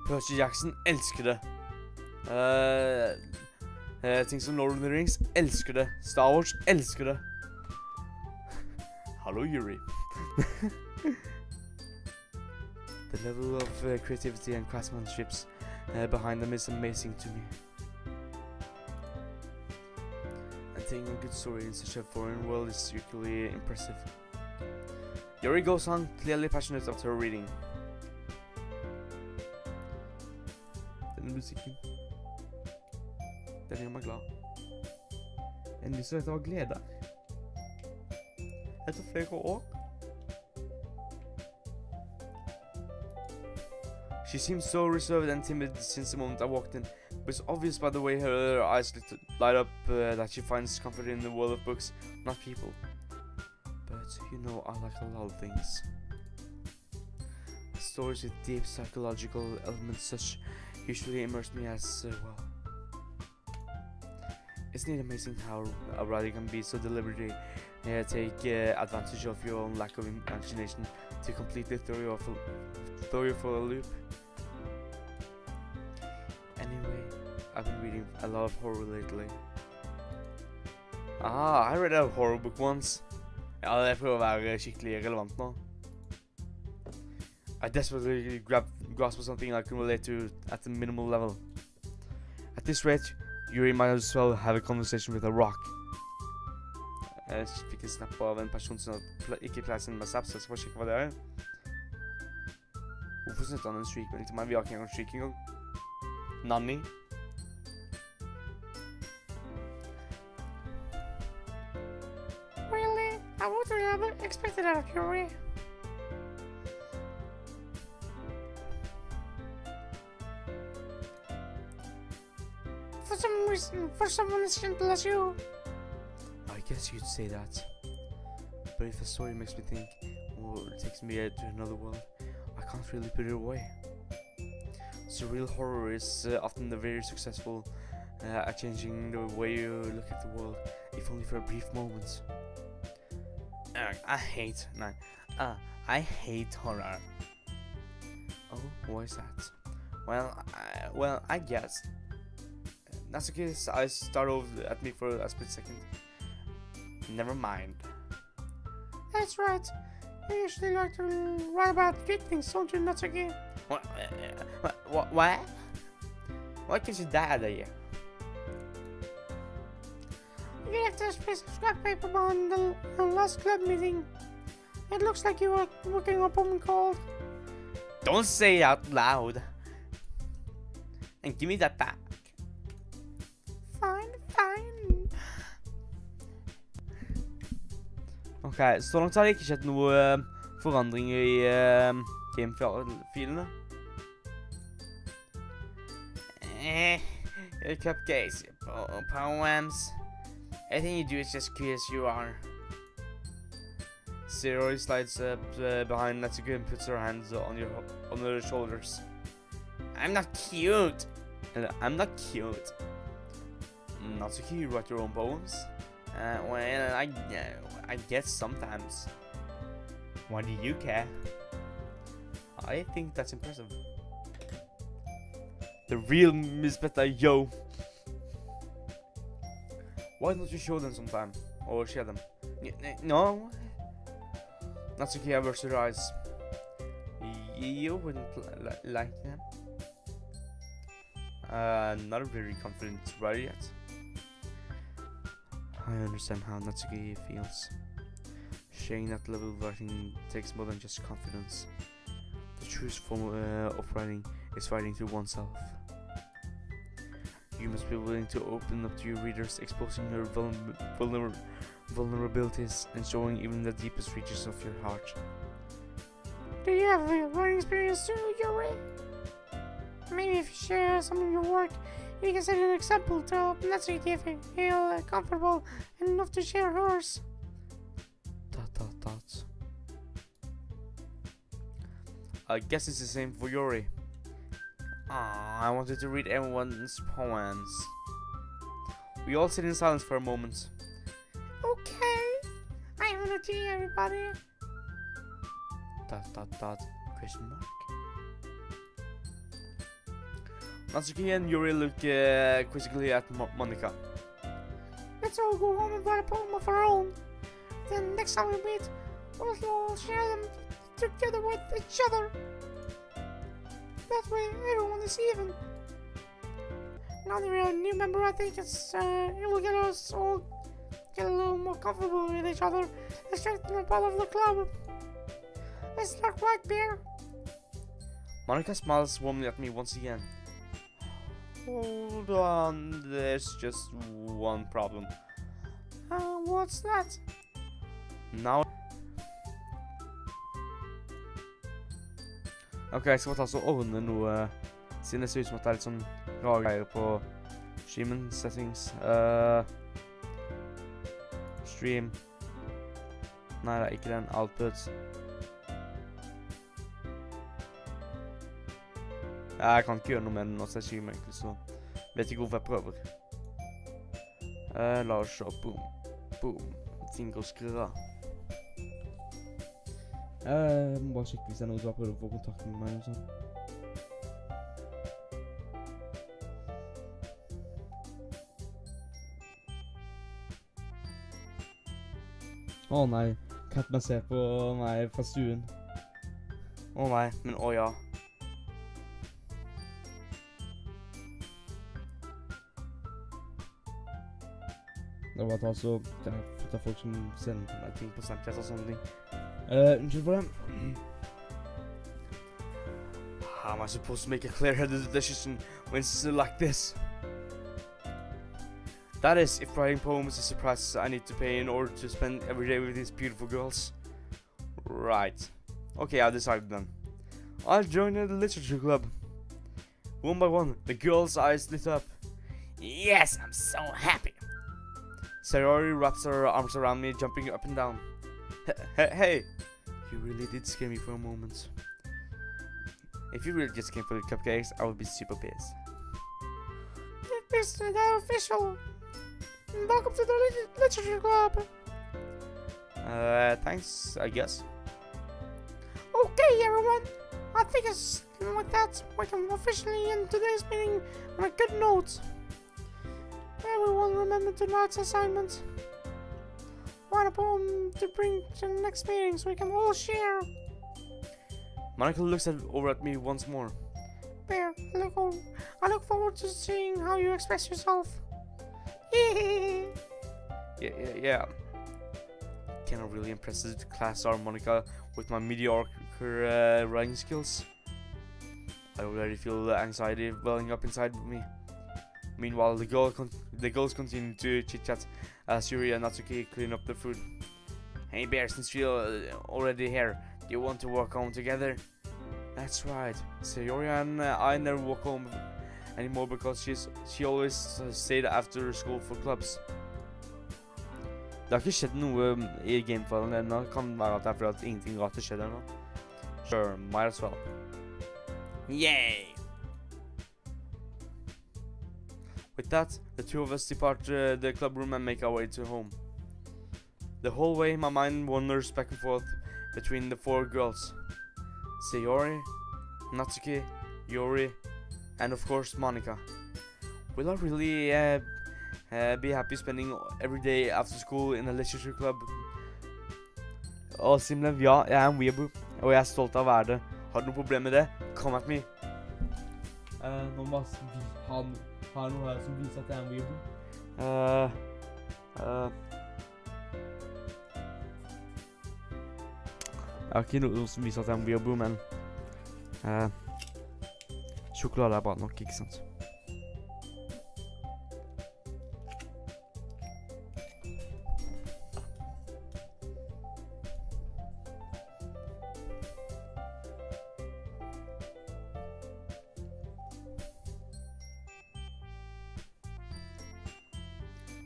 Percy Jackson elsker det. Ting som Lord of the Rings elsker det. Star Wars elsker det. Hallo, Yuri. The level of creativity and craftsmanship behind them is amazing to me. And telling a good story in such a foreign world is usually impressive. Yuri goes on, clearly passionate about her reading. Den musikken, den gjør meg glad. Endelig så dette var glede. Etter flere år. She seems so reserved and timid since the moment I walked in, but it's obvious by the way her eyes light up that she finds comfort in the world of books, not people. But you know, I like a lot of things. stories with deep psychological elements such usually immerse me as well. Isn't it amazing how a writer can be so deliberately take advantage of your own lack of imagination to completely throw you for a loop? Anyway, I've been reading a lot of horror lately. I read a horror book once. Ja, det prøver å være skikkelig relevant nå. I desperately grasp for something I can relate to at a minimal level. At this rate, you might as well have a conversation with a rock. Jeg fikk en snap av en person som ikke pleier å sende meg snaps, så jeg får sjekke hva det er. Hvorfor sendte han en streak-melding til meg? Vi har ikke engang streak engang. Nanny. Really? I would have expected that of Yuri. For some reason, for someone as simple as you. I guess you'd say that. But if a story makes me think, or takes me to another world, I can't really put it away. Surreal horror is often very successful at changing the way you look at the world, if only for a brief moment. I hate horror. Oh, why is that? Well, I guess. That's okay. I start off at me for a split second. Never mind. That's right. You usually like to write about good things, don't you, Natsuki? What? Why can't you die there? You left a piece of scrap paper on the last club meeting. It looks like you were working on a problem called... Don't say it out loud. And give me that back. Fine. Ok, så langt har det ikke skjedd noe forandringer i gamefilene. Your cupcakes, poems. Everything you do is just cute as you are. Zero slides up behind Natsuki and puts her hands on her shoulders. I'm not cute. I'm not cute. Natsuki, you write your own poems? Well, I guess sometimes. Why do you care? I think that's impressive. The real Miss Beta, yo. Why don't you show them sometime? Or share them? No? Natsuki averts her eyes. You wouldn't like them? Not a very confident writer yet. I understand how Natsuki feels. Sharing that level of writing takes more than just confidence. The truest form of writing is writing to oneself. You must be willing to open up to your readers, exposing your vulnerabilities and showing even the deepest reaches of your heart. Do you have a writing experience too, Yuri? Maybe if you share some of your work, you can set an example to help Natsuki feel comfortable enough to share hers. ... I guess it's the same for Yuri. I wanted to read everyone's poems. We all sit in silence for a moment. Okay. I have an idea, everybody. ... Question mark? Natsuki and Yuri look quizzically at Monica. Let's all go home and write a poem of our own. Then next time we meet, we'll share them together with each other. That way everyone is even. Now that we're a new member, I think it will get us all get a little more comfortable with each other and strengthen the part of the club. It's not right, Bear. Monica smiles warmly at me once again. Hold on, there's just one problem. What's that? Now... Ok, jeg skal bare ta så ordne noe, siden det ser ut som at det er litt sånn rare greier på streamen, settings, stream, nei det er ikke den, output, Jeg kan ikke gjøre noe med den også, jeg skyr meg egentlig, så vet ikke hvorfor jeg prøver. La oss se, boom, boom, ting går skrøra. Jeg må bare sjekke hvis det er noen som har prøvd å få kontakt med meg eller sånn. Å nei, katten ser på meg fra stuen. Å nei, men å ja. Det var bare så det er folk som sender meg ting på Snapchat og sånne ting. Unnskyld for det. How am I supposed to make a clear-headed decision when it's like this? That is, if writing poems is a price I need to pay in order to spend every day with these beautiful girls. Right. Okay, I've decided then. I'll join the literature club. One by one, the girls' eyes lit up. Yes, I'm so happy. Sayori wraps her arms around me, jumping up and down. Hey, you really did scare me for a moment. If you really just came for the cupcakes, I would be super pissed. Mr. The official. Welcome to the literature club. Thanks, I guess. Okay, everyone. I think with that, we can officially end today's meeting on a good note. Everyone remember tonight's assignment. Write a poem to bring to the next meeting so we can all share. Monica looks over at me once more. Bear, I look forward to seeing how you express yourself. Yeah. Cannot really impress the class or Monica with my mediocre writing skills. I already feel the anxiety welling up inside me. Meanwhile, the girls continue to chit-chat as Yuri and Natsuki clean up the food. Hey Bear, since you're already here, do you want to walk home together? That's right. Sayori and I never walk home anymore because she always stayed after school for clubs. Det har ikke skjedd noe I gamefallen ennå. Kan være at det fordi at ingenting rart skjedd ennå. Sure, might as well. Yay! With that, the two of us depart the club room and make our way to home. The whole way, my mind wanders back and forth between the four girls. Sayori, Natsuki, Yuri, and of course Monica. Will I really be happy spending every day after school in a literature club? Simlev, ja, jeg en weeaboo, og jeg stolt av å være det. Har du noe problem med det? Come at me. Nå må han har noe her som viser at jeg en weeaboo. Jeg har ikke noe som viser at jeg en weeaboo, men sjokolade bra nok, ikke sant?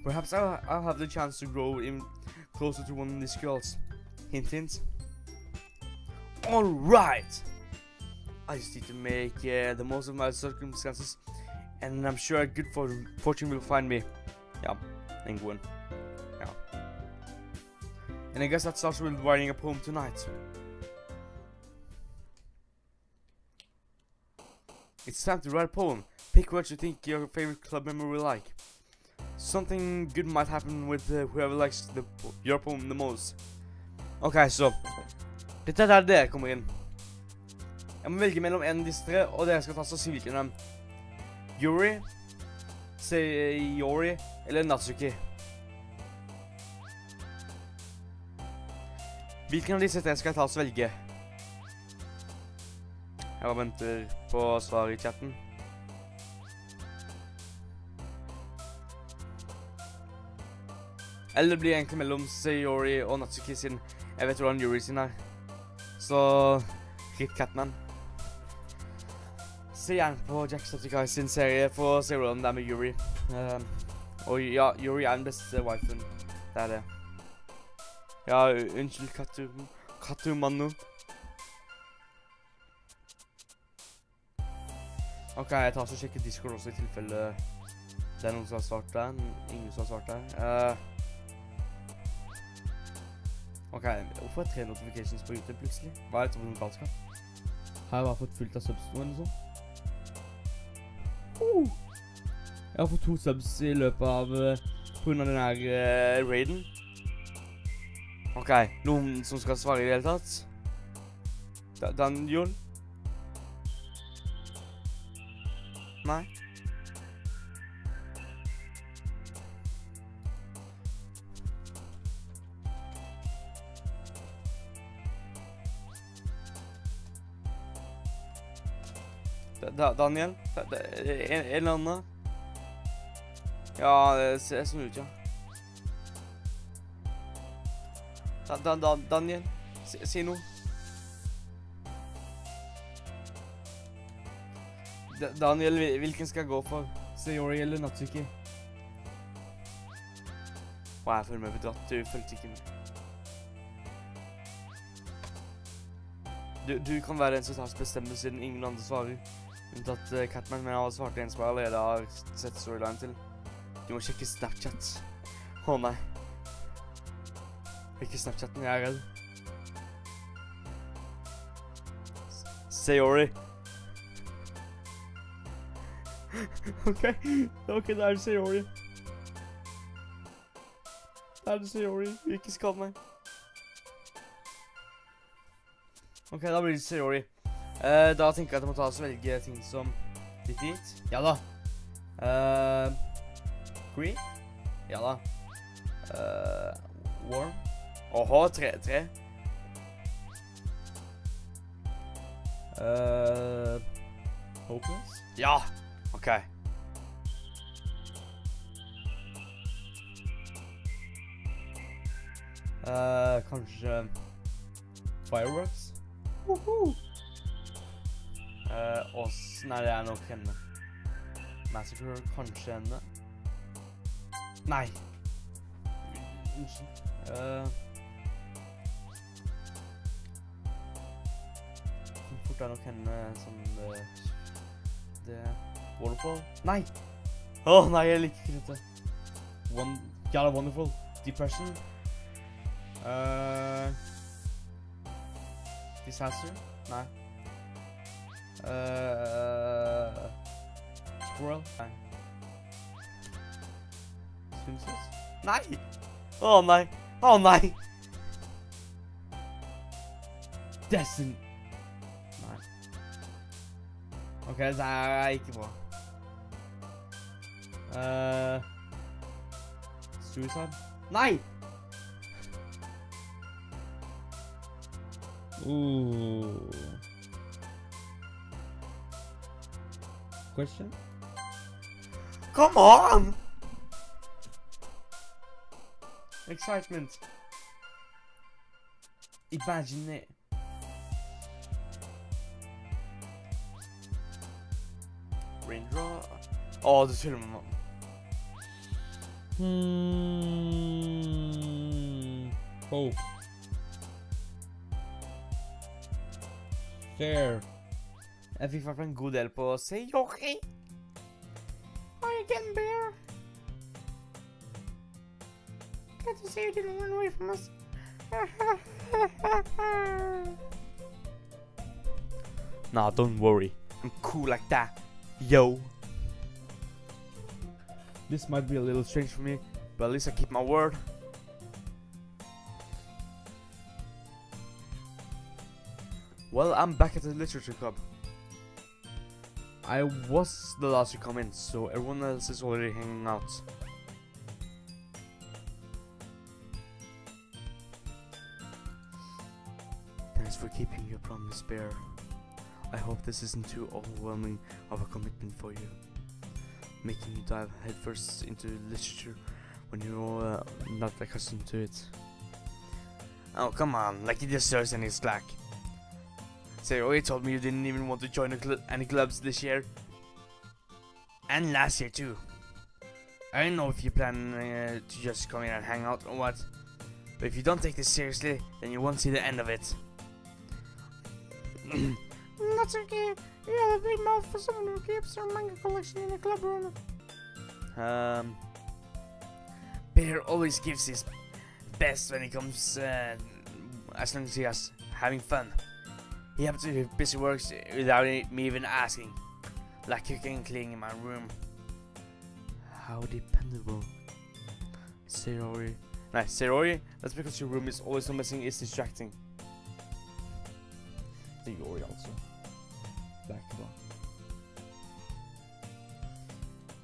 Perhaps I'll have the chance to grow in closer to one of these girls. Hint, hint. All right. I just need to make the most of my circumstances, and I'm sure a good fortune will find me. Ja, en god en. Ja. And I guess that starts with writing a poem tonight. It's time to write a poem. Pick what you think your favorite club member will like. Something good might happen with whoever likes your poem the most. Ok, så dette er der dere kommer inn. Jeg må velge mellom en av disse tre, og dere skal ta så si hvilken av dem. Yuri, Sayori eller Natsuki. Hvilken av disse tre skal jeg ta så velge? Jeg bare venter på svar I chatten. Eller det blir egentlig mellom Sayori og Natsuki sin. Jeg vet hvordan Yuri sin er. Så Ritt Catman. Se gjerne på Jacksepticeye sin serie for å se hvordan det er med Yuri. Og ja, Yuri er den beste wifen. Det er det. Ja, unnskyld Katumanu. Ok, jeg tar så sjekker Discord også i tilfelle det er noen som har svart der. Ingen som har svart der. Ok, hvorfor er 3 notifications på YouTube plutselig? Hva er dette for noen galskap? Har jeg bare fått fullt av subs nå eller sånn? Jeg har fått 2 subs i løpet av på grunn av den her raiden. Ok, noen som skal svare i det hele tatt? Daniel? Nei? Daniel? En eller annen? Ja, det ser sånn ut, ja. Daniel? Si noe. Daniel, hvilken skal jeg gå for? Sayori eller Natsuki? Jeg føler meg bedratt. Du følte ikke med. Du kan være den som tar bestemmer siden ingen andre svarer. Unntatt Catman, men jeg har svart en som jeg allerede har sett storyline til. Du må sjekke Snapchat. Nei. Ikke Snapchaten, jeg er redd. Sayori. Ok, det er Sayori. Det er Sayori, ikke skall meg. Ok, da blir det Sayori. Da tenker jeg at jeg må ta oss og velge ting som defeat. Ja da. Green. Ja da. Warm. Åhå, 3. Hopeless. Ja! Ok. Kanskje Fireworks? Åssen er det jeg nok henne? Massacre, kanskje henne? Nei! Unnskyld. Hvor fort er nok henne som det Waterfall? Nei! Nei, jeg liker ikke dette. Gala Wonderful. Depression. Disaster? Nei. Squirrel? Nei. Swimsuit? Nei! Nei! Nei! Destin! Nei. Ok, det er ikke bra. Suicide? Nei! Question? Come on! Excitement. Imagine it. Raindrop. Du tuller med meg. Hope. Fair. Jeg fikk faktisk en god del på Sayori. Are you getting better? Glad to see you didn't run away from us. Nah, don't worry. I'm cool like that. Yo. This might be a little strange for me, but at least I keep my word. Well, I'm back at the literature club. I was the last to come in, so everyone else is already hanging out. Thanks for keeping your promise, Bear. I hope this isn't too overwhelming of a commitment for you, making you dive headfirst into literature when you're not accustomed to it. Oh, come on, like he deserves any slack. Sayori told me you didn't even want to join any clubs this year. And last year too. I don't know if you plan to just come in and hang out or what. But if you don't take this seriously, then you won't see the end of it. That's okay. You have a big mouth for someone who keeps their manga collection in a club room. Bear always gives his best when he comes, as long as he has having fun. He happens to be busy works without me even asking, like cooking and cleaning in my room. How dependable. Sayori. Nice, Sayori, that's because your room is always so messy, it's distracting. Sayori also. Back to back.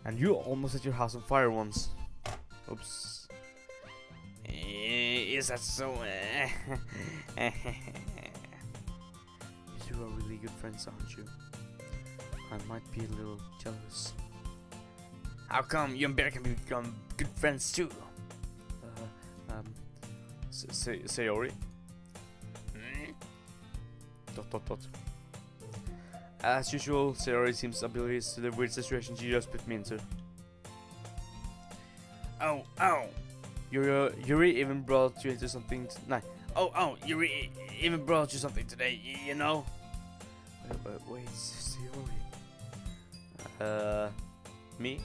And you almost set your house on fire once. Oops. Is that so? You two are really good friends, aren't you? I might be a little jealous. How come you and Bear can become good friends too? Sayori? Dot. As usual, Sayori seems oblivious to the weird situation she just put me into. Oh! Yuri even brought you into something. Yuri even brought you something today. You know. Wait, Sayori. Me?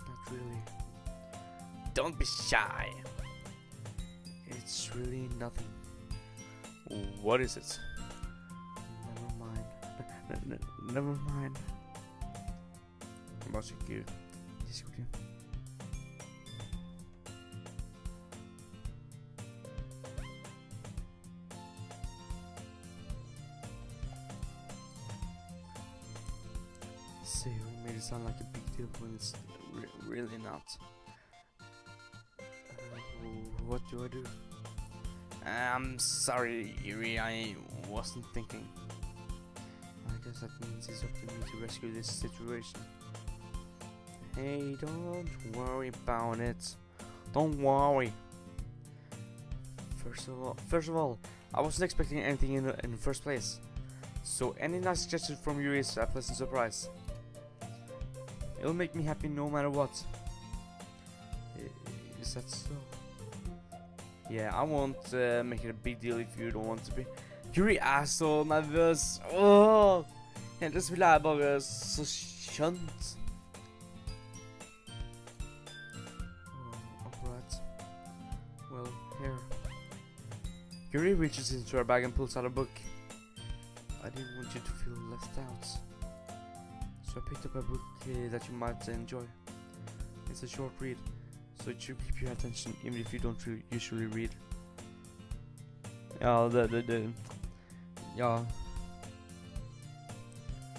Not really. Don't be shy. It's really nothing. What is it? Never mind. Varsågod. Diskussion. Say we made it sound like a big deal when it's really not. What do I do? I'm sorry, Yuri, I wasn't thinking. I guess that means it's up to me to rescue this situation. Hey, don't worry about it. Don't worry. First of all, I wasn't expecting anything in the first place. So any nice gesture from you is a pleasant surprise. It'll make me happy no matter what. Is that so? Yeah, I won't make it a big deal if you don't want to be. Yuri er så nervøs. Åh! Egentlig så vil jeg bare så skjønt. Alright. Well, here. Yuri reaches into her bag and pulls out a book. I didn't want you to feel left out. So I picked up a book that you might enjoy. It's a short read, so it should keep your attention even if you don't usually read. Ja, ja.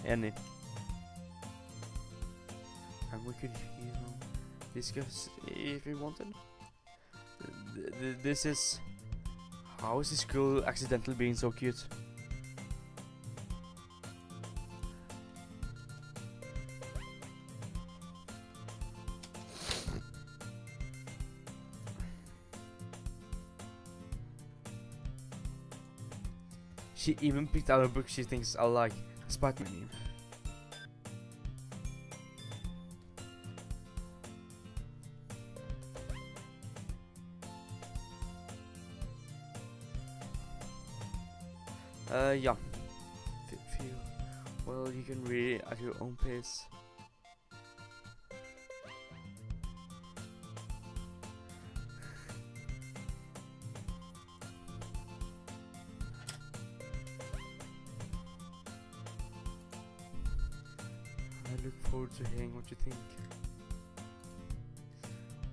Enig. And we could, discuss if we wanted. This is... How is this girl accidentally being so cute? She even picked out a book she thinks I'll like, despite me. Yeah. Feel. Well, you can read it at your own pace. I look forward to hearing what you think.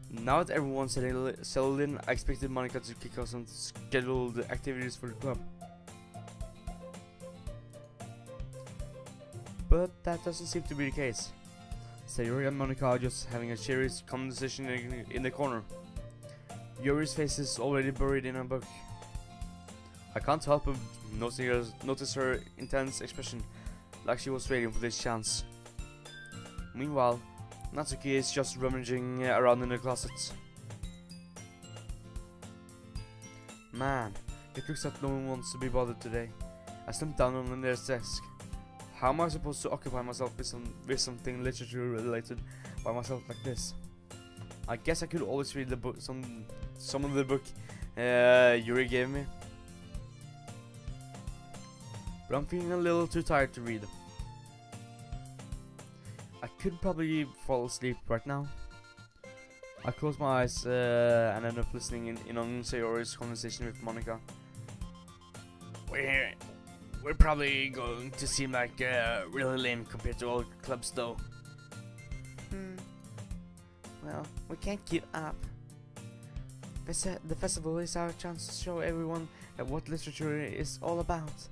Now that everyone's settled in, I expected Monica to kick off some scheduled activities for the club. But that doesn't seem to be the case. Sayori and Monica are just having a serious conversation in the corner. Yuri's face is already buried in a book. I can't help but notice her intense expression, like she was waiting for this chance. Meanwhile, Natsuki is just rummaging around in the closet. Man, it looks like no one wants to be bothered today. I slumped down on their desk. How am I supposed to occupy myself with something literature related by myself like this? I guess I could always read the book, some of the book Yuri gave me. but I'm feeling a little too tired to read. I could probably fall asleep right now. I close my eyes and end up listening in on Sayori's conversation with Monica. We're probably going to seem like really lame compared to all clubs, though. Well, we can't give up. The festival is our chance to show everyone what literature is all about.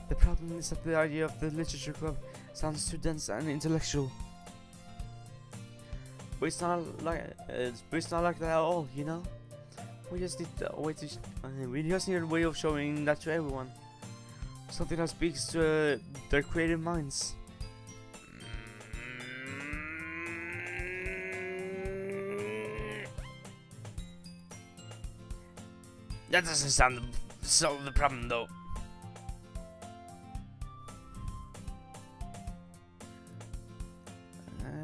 The problem is that the idea of the literature club sounds too dense and intellectual. But it's not like that at all, you know. We just need a way to. We just need a way of showing that to everyone. Something that speaks to their creative minds. That doesn't solve the problem, though.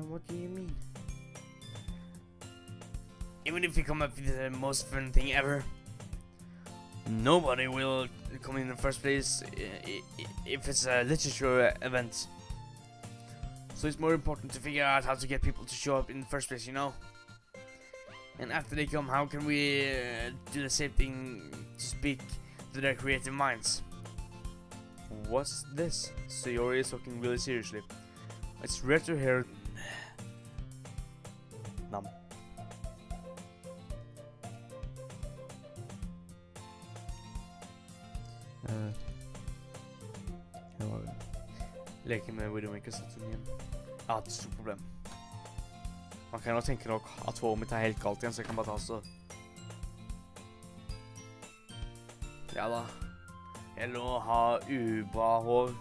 What do you mean? Even if we come up with the most fun thing ever, nobody will come in the first place if it's a literature event. So it's more important to figure out how to get people to show up in the first place, you know? And after they come, how can we do the same thing to speak to their creative minds? What's this? Sayori is talking really seriously. It's rare to hear. Nam. Leker med Widowmaker-statuen igjen. Jeg har hatt et stort problem. Man kan jo tenke nok at håret mitt er helt galt igjen, så jeg kan bare ta så. Ja da. Eller å ha ubra hår.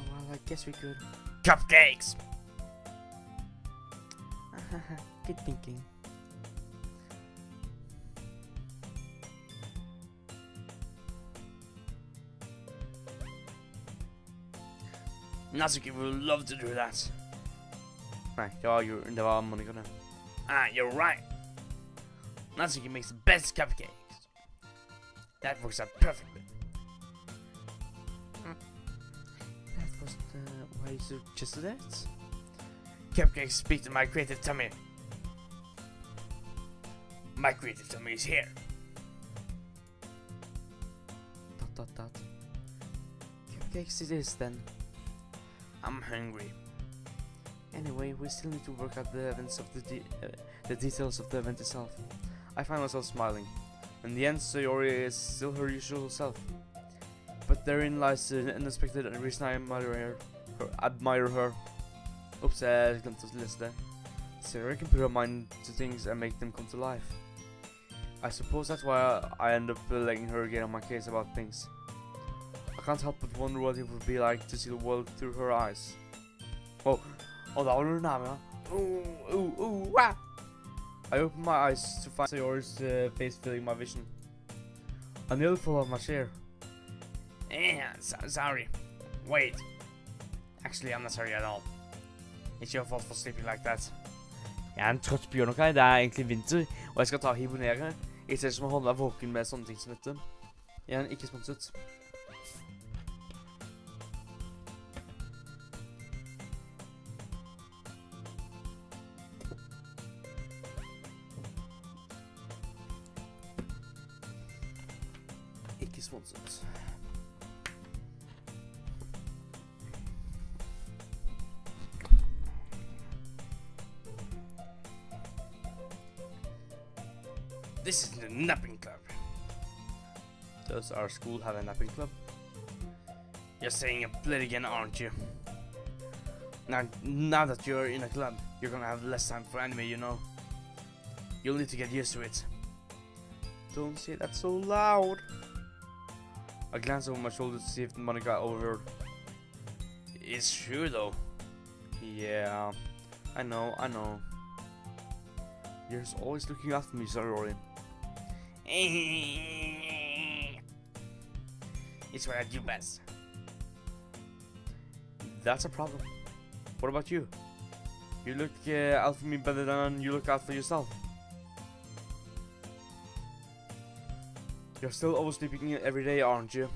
Well, I guess we could. Cupcakes! Good thinking. Natsuki would love to do that. Right, det var Monica nu. You're right. Natsuki makes the best cupcakes. That works out perfectly. That was why you suggested that? Cupcakes speak to my creative tummy. My creative tummy is here. Cupcakes it is then. I'm hungry. Anyway, we still need to work out the events of the details of the event itself. I find myself smiling. In the end, Sayori is still her usual self. But therein lies the unexpected reason I admire her. Oops, I glemte å lese det. Sayori can put her mind to things and make them come to life. I suppose that's why I end up letting her get on my case about things. I can't help but wonder what it would be like to see the world through her eyes. Oh, da var du nærmere. Wow. I opened my eyes to find Sayori's face filling my vision. I nearly fell off my chair. Sorry. Wait. Actually, I'm not sorry at all. It's your fault for sleeping like that. Jeg er en trøtt bjørn, ok? Det er egentlig vinter, og jeg skal ta hibernere. I stedet som å holde meg våken med sånne ting som dette. Jeg er ikke sponset. Ikke sponset. This is the napping club. Does our school have a napping club? You're saying a blit again, aren't you? Now that you're in a club, you're gonna have less time for anime, you know. You'll need to get used to it. Don't say that so loud. I glance over my shoulder to see if Monica overheard. It's true though. Yeah, I know. You're always looking after me, Sayori. It's what I do best. That's a problem. What about you? You look out for me better than you look out for yourself. You're still oversleeping every day, aren't you?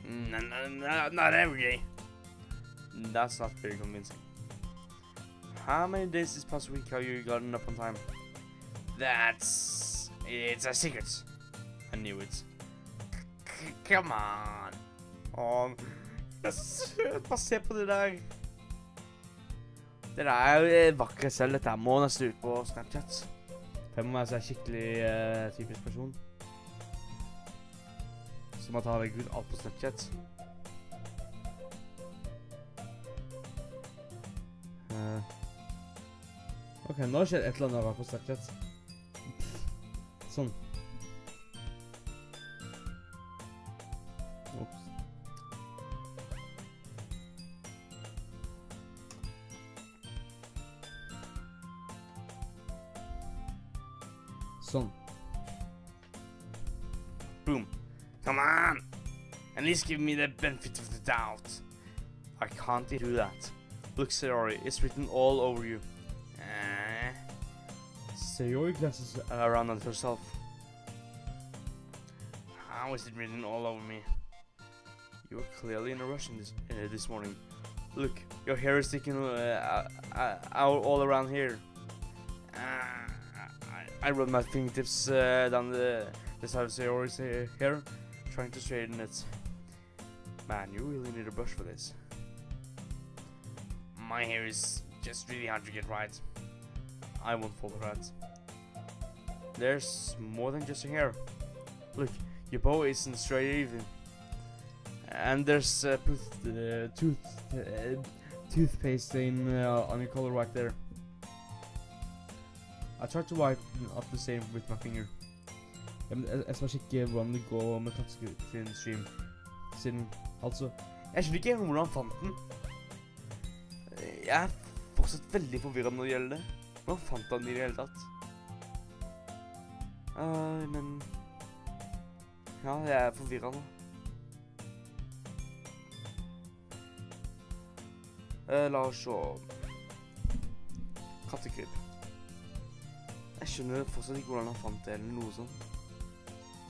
Not every day. That's not very convincing. How many days this past week have you gotten up on time? It's a secret. I knew it. Come on. Bare se på det der. Det der er vakre selv. Dette må nesten ut på Snapchat. Hvem må være så skikkelig typisk person som har tatt ut alt på Snapchat. Ok, nå har skjedd et eller annet på Snapchat. Sånn. Ops. Sånn. Boom. Come on! At least give me the benefit of the doubt. I can't do that. Look, Sayori, it's written all over you. Sayori glances around at herself. How is it written all over me? You were clearly in a rush this morning. Look, your hair is sticking out all around here. I run my fingertips down the side of Sayori's hair, trying to straighten it. Man, you really need a brush for this. My hair is just really hard to get right. I won't fall for that. There's more than just your hair. Look, your bow isn't straight even. And there's toothpaste stain on your collar right there. I tried to wipe up the same with my finger. Jeg skal sjekke hvordan det går med katteskritt stream. Siden, altså, jeg skjønner ikke hvordan han fant den. Jeg er fortsatt veldig forvirret når det gjelder det. Hvordan fant han den i det hele tatt? Men... Ja, jeg er forvirret nå. La oss se... Kattekryp. Jeg skjønner fortsatt ikke hvordan han fant det, eller noe sånt.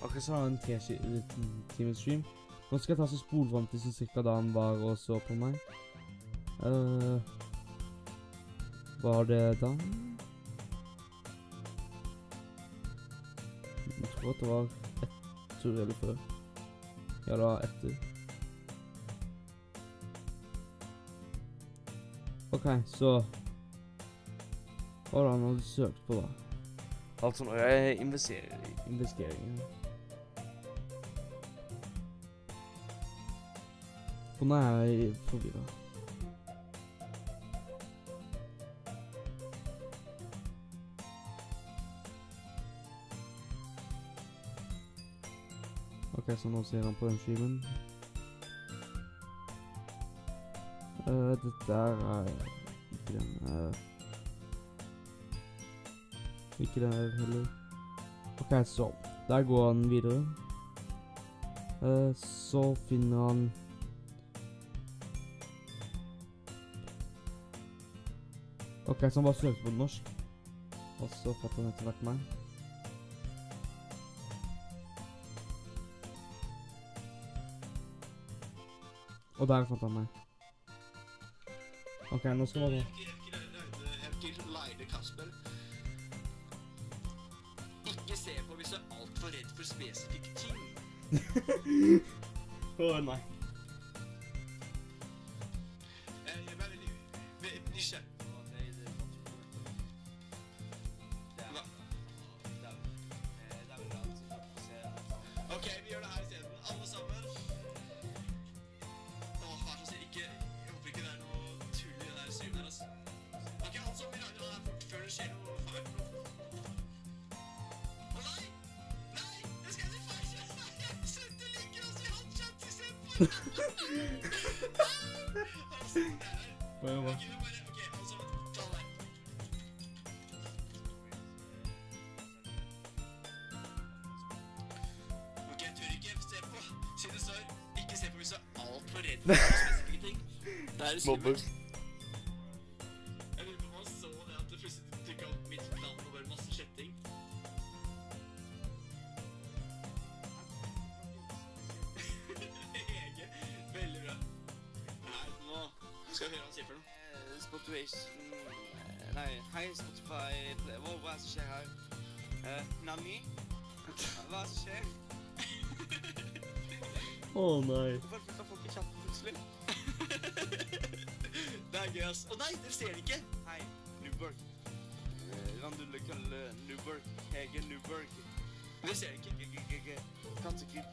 Akkurat så har han en 3-times stream. Nå skal jeg ta så spol frem til sånn cirka da han var og så på meg. Var det da? Jeg tror at det var etter eller før. Ja, det var etter. Ok, så... Hva var det han hadde søkt på da? Altså når jeg investerer i investeringer. For nå er jeg forvirret. Ok, så nå ser han på den streamen. Dette er ikke den ikke den her heller. Ok, så der går han videre. Så finner han ok, så han bare søkte på norsk. Og så fatter han etter hvert meg. Og der fant han meg. Ok, nå skal vi gå. Ikke se på hvis du er alt for redd for spesifikke ting. Åh, nei. Jeg er veldig nysgjerrig. Ok, vi gjør det her i stedet. Alle sammen. Vær så snill, jeg håper ikke det er noe tull i det der streamen her, altså. Ok, alle sammen, vi lager det her fort før det skjer noe feil. Å nei! Nei! Jeg skal si feil! Slutt å ligge oss i handkjent i stedet på! Hva? Ok, alle sammen, ta det. Ok, jeg tør ikke se på. Siden det står, ikke se på hvis du er alt for redd for spesifikke ting. Det er skummelt. Jeg lurer på om han så det at det plutselig trykket opp mitt plan og bare masse kjetting. Skal vi høre hva han sier for noe? Nei, hei Spotify, hva er det som skjer her? Nani? Hva er det som skjer? Nei. Hvorfor flytter folk i chatten plutselig? Det er gøy, ass. Nei, dere ser det ikke. Hei, Newberg. Randulle kalle Newberg. Hege Newberg. Dere ser det ikke. Kattekryp.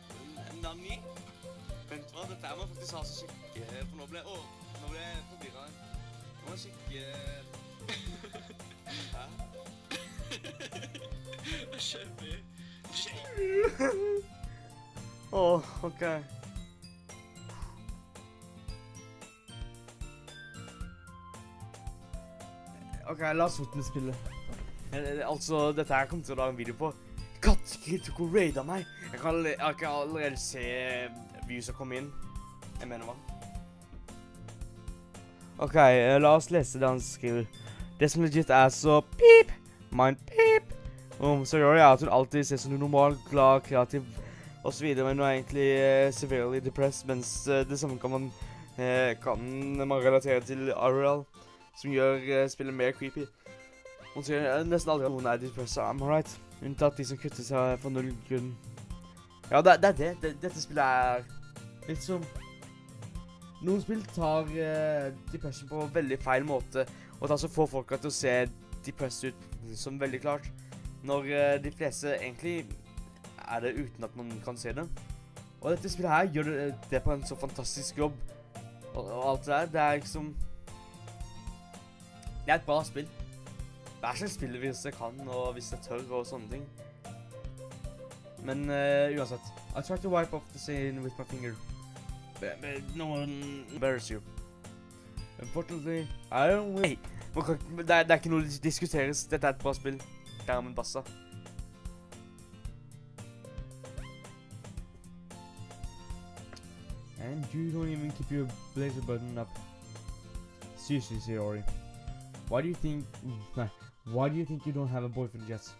Nani? Vent hva, dette må jeg faktisk ha så sjekke, for nå ble jeg forvirret. Nå må jeg sjekke... Hæ? Det er kjempelig. Ok. Ok, la oss fortsette med spillet. Altså, dette her kommer til å lage en video på. Kattekryp tok og raidet meg. Jeg kan allerede se viewsa komme inn. Jeg mener hva? Ok, la oss lese det han skriver. Det som legit er så pip, mind pip. Så gjør det at hun alltid ser sånn normal, glad, kreativ og så videre, men hun er egentlig severely depressed, mens det samme kan man relatere til RL, som gjør spillet mer creepy. Hun sier nesten aldri at noen er depressed, I'm alright. Unntatt de som kutter seg for null grunn. Ja, det er det. Dette spillet er litt som... Noen spill tar depression på veldig feil måte, og tar så få folk til å se depressed ut som veldig klart. Når de fleste egentlig er det uten at man kan se det. Og dette spillet her gjør det på en så fantastisk jobb. Og alt det der, det er liksom... Det er et bra spill. Hver slags spill hvis jeg kan, og hvis jeg tør, og sånne ting. Men uansett, I try to wipe off the scene with my finger. But no one embarrass you. Unfortunately, I don't win. Det er ikke noe å diskuteres. Dette er et bra spill. Carmen Bassa. And you don't even keep your blazer button up. Seriously, Sayori. Why do you think you don't have a boyfriend yet?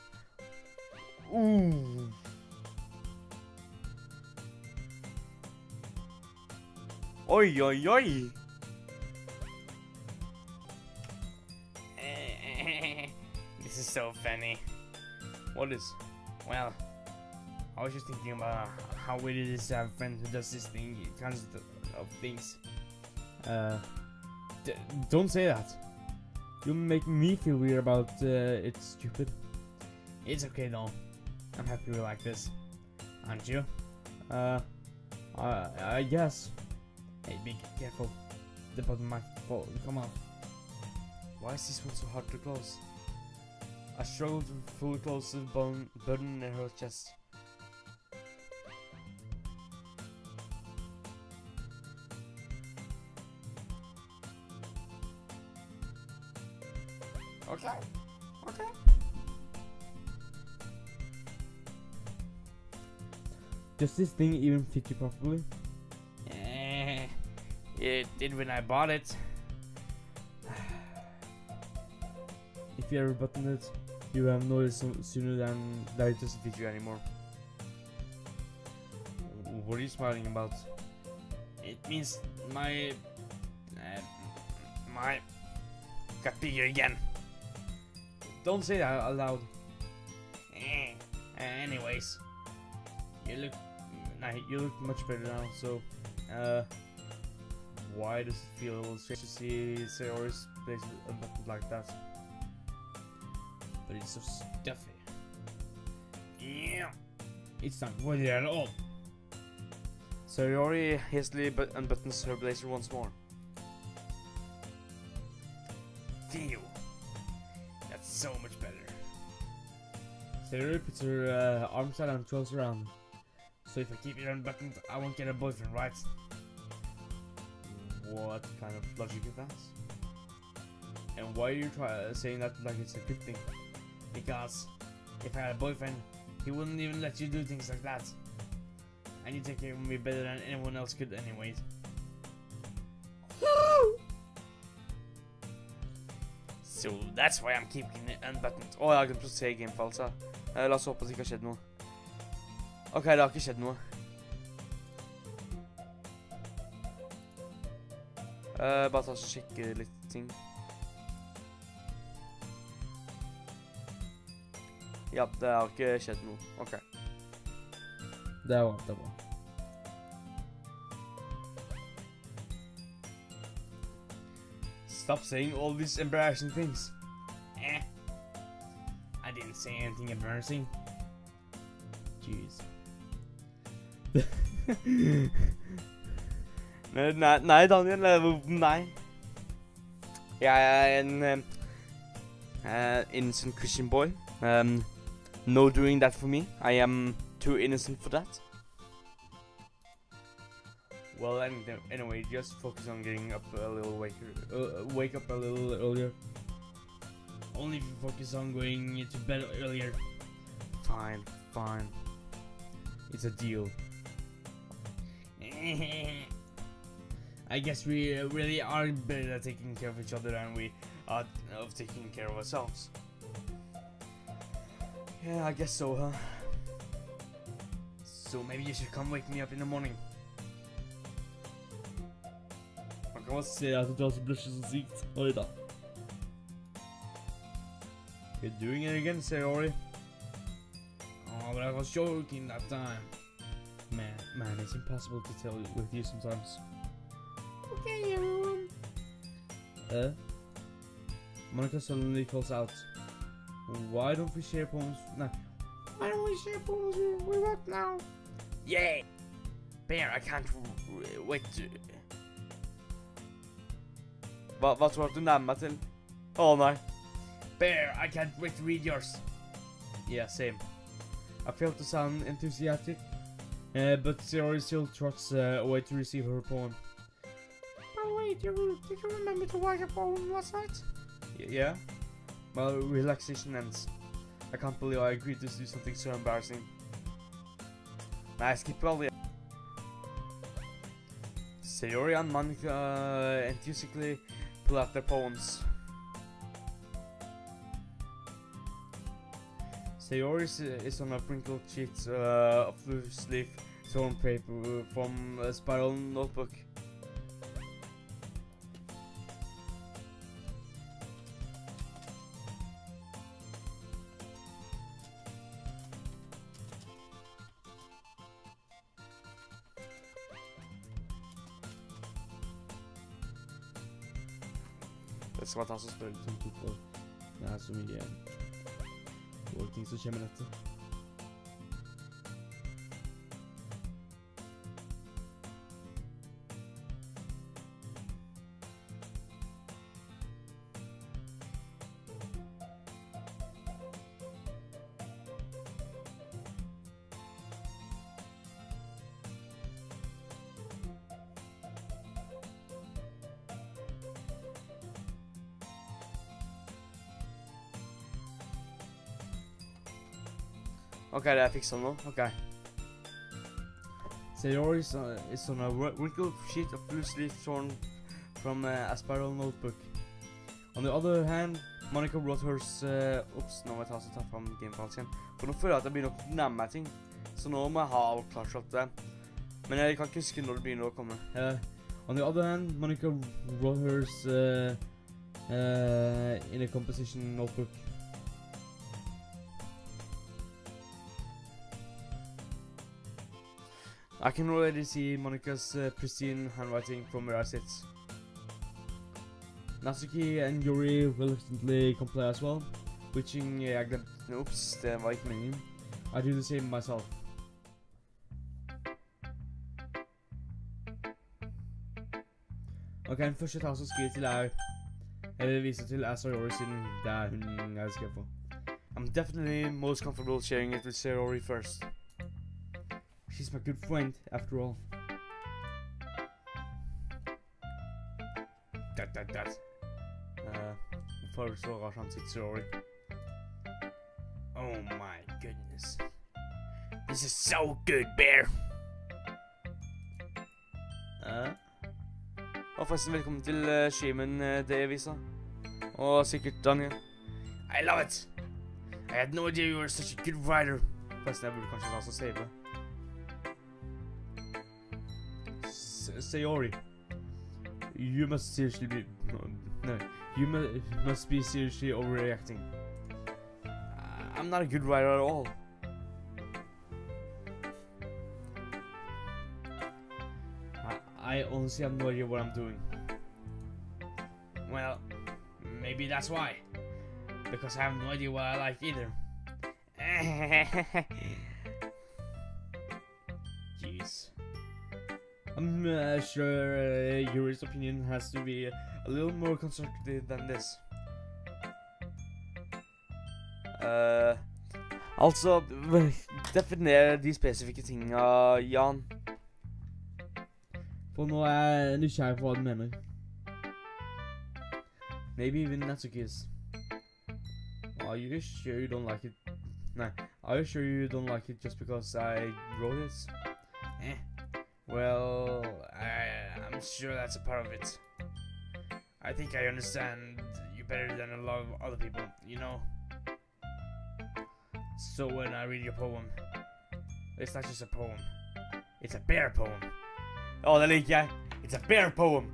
Ooh. Oi, oi, oi. This is so funny. What is? Well, I was just thinking about how weird it is to have a friend who does this thing, kinds of things. Don't say that. You're making me feel weird about it's stupid. It's okay though. I'm happy we like this. Aren't you? I guess. Hey, be careful. The button might fall. Come on. Why is this one so hard to close? I struggled to fully close the button in her chest. Okay. Does this thing even fit you properly? It did when I bought it. If you ever button it, you have noticed sooner than that it doesn't fit you anymore. What are you smiling about? It means my got bigger again. Don't say that out loud. Anyways, you look much better now. So, why does it feel a little strange to see Sayori's place unbuttoned like that? But it's so stuffy. Yeah, it's not worth it at all. Sayori hastily unbuttons her blazer once more. Phew. That's so much better. Sayori puts her arms out and twirls around. So if I keep it unbuttoned, I won't get a boyfriend, right? What kind of logic is that? And why are you saying that like it's a good thing? Because if I had a boyfriend, he wouldn't even let you do things like that. And you take care of me better than anyone else could anyways. So that's why I'm keeping it unbuttoned. Jeg har glemt å se gamefiles her. La oss håpe at det ikke har skjedd noe. Ok, det har ikke skjedd noe. Bare ta og sjekke litt ting. Ja, det har ikke skjedd noe. Ok. Det er bra. Stop saying all these embarrassing things. I didn't say anything embarrassing. Jeez. Nei, Daniel, nei. Jeg er en innocent Christian boy. No doing that for me. I am too innocent for that. Well, anyway, just focus on getting up a little wake up a little earlier. Only if you focus on going to bed earlier. Fine. It's a deal. I guess we really are better at taking care of each other than we are of taking care of ourselves. Yeah, I guess so, huh? So maybe you should come wake me up in the morning. Man kan bare se at du også blusher så sykt. Oi da. You're doing it again, Sayori. Oh, but I was joking that time. Man, it's impossible to tell with you sometimes. Okay, everyone. Monica suddenly calls out, "Why don't we share poems?" Nah. Why don't we share poems? We work now. Yeah! Bear, I can't wait to... Hva tror du nærmer meg til? Åh, nei. Bear, I can't wait to read yours. Yeah, same. I failed to sound enthusiastic, but Sayori still trots away to receive her poem. Oh wait, did you remember to write a poem last night? Yeah? My relaxation ends. I can't believe I agreed to do something so embarrassing. Nei, jeg skipper aldri. Sayori and Monica enthusiastically pull out their poems. Sayori is on a wrinkled sheet of loose leaf torn paper from a spiral notebook. Det skal bare ta så spørre Som tok for. Det er så mye dårlige ting som kommer etter. Ok, det er fikset nå. Ok. Sayori is on a wrinkled sheet of loose leaf torn from a spiral notebook. On the other hand, Monica wrote hers... Ups, nå må jeg ta frem gamefiles igjen. For nå føler jeg at jeg begynner å nærme meg ting. Så nå må jeg ha alt klart slått det. Men jeg kan ikke huske når det begynner å komme. On the other hand, Monica wrote hers in a composition notebook. I can already see Monica's pristine handwriting from where I sit. Natsuki and Yuri reluctantly comply as well, wishing I glemte... Oops, det var ikke meningen. I do the same myself. Ok, den første jeg skriver til eller viser til Sayori siden det er hun jeg skrev for. I'm definitely most comfortable sharing it with Sayori first. She's my good friend, after all. Hvorfor så rart han sitt Sayori? Oh my goodness. This is so good, Bear! Og forresten, velkommen til streamen det-visa. Og sikkert Daniel. I love it! I had no idea you were such a good writer. Forresten, jeg burde kanskje ta så save det. Sayori, You must seriously be... No, you must be seriously overreacting. I'm not a good writer at all. I honestly have no idea what I'm doing. Well, maybe that's why. Because I have no idea what I like either. Jeez. I'm sure Yuri's opinion has to be a little more constructive than this. Altså, definer de spesifikke tinga, Jan. For nå er jeg nysgjerrig på hva du mener. Maybe even Natsuki's. Are you sure you don't like it? No. Are you sure you don't like it just because I wrote it? Well, I'm sure that's a part of it. I think I understand you better than a lot of other people, you know? So when I read your poem, it's not just a poem. It's a bear poem. Oh, det liker jeg. It's a bear poem.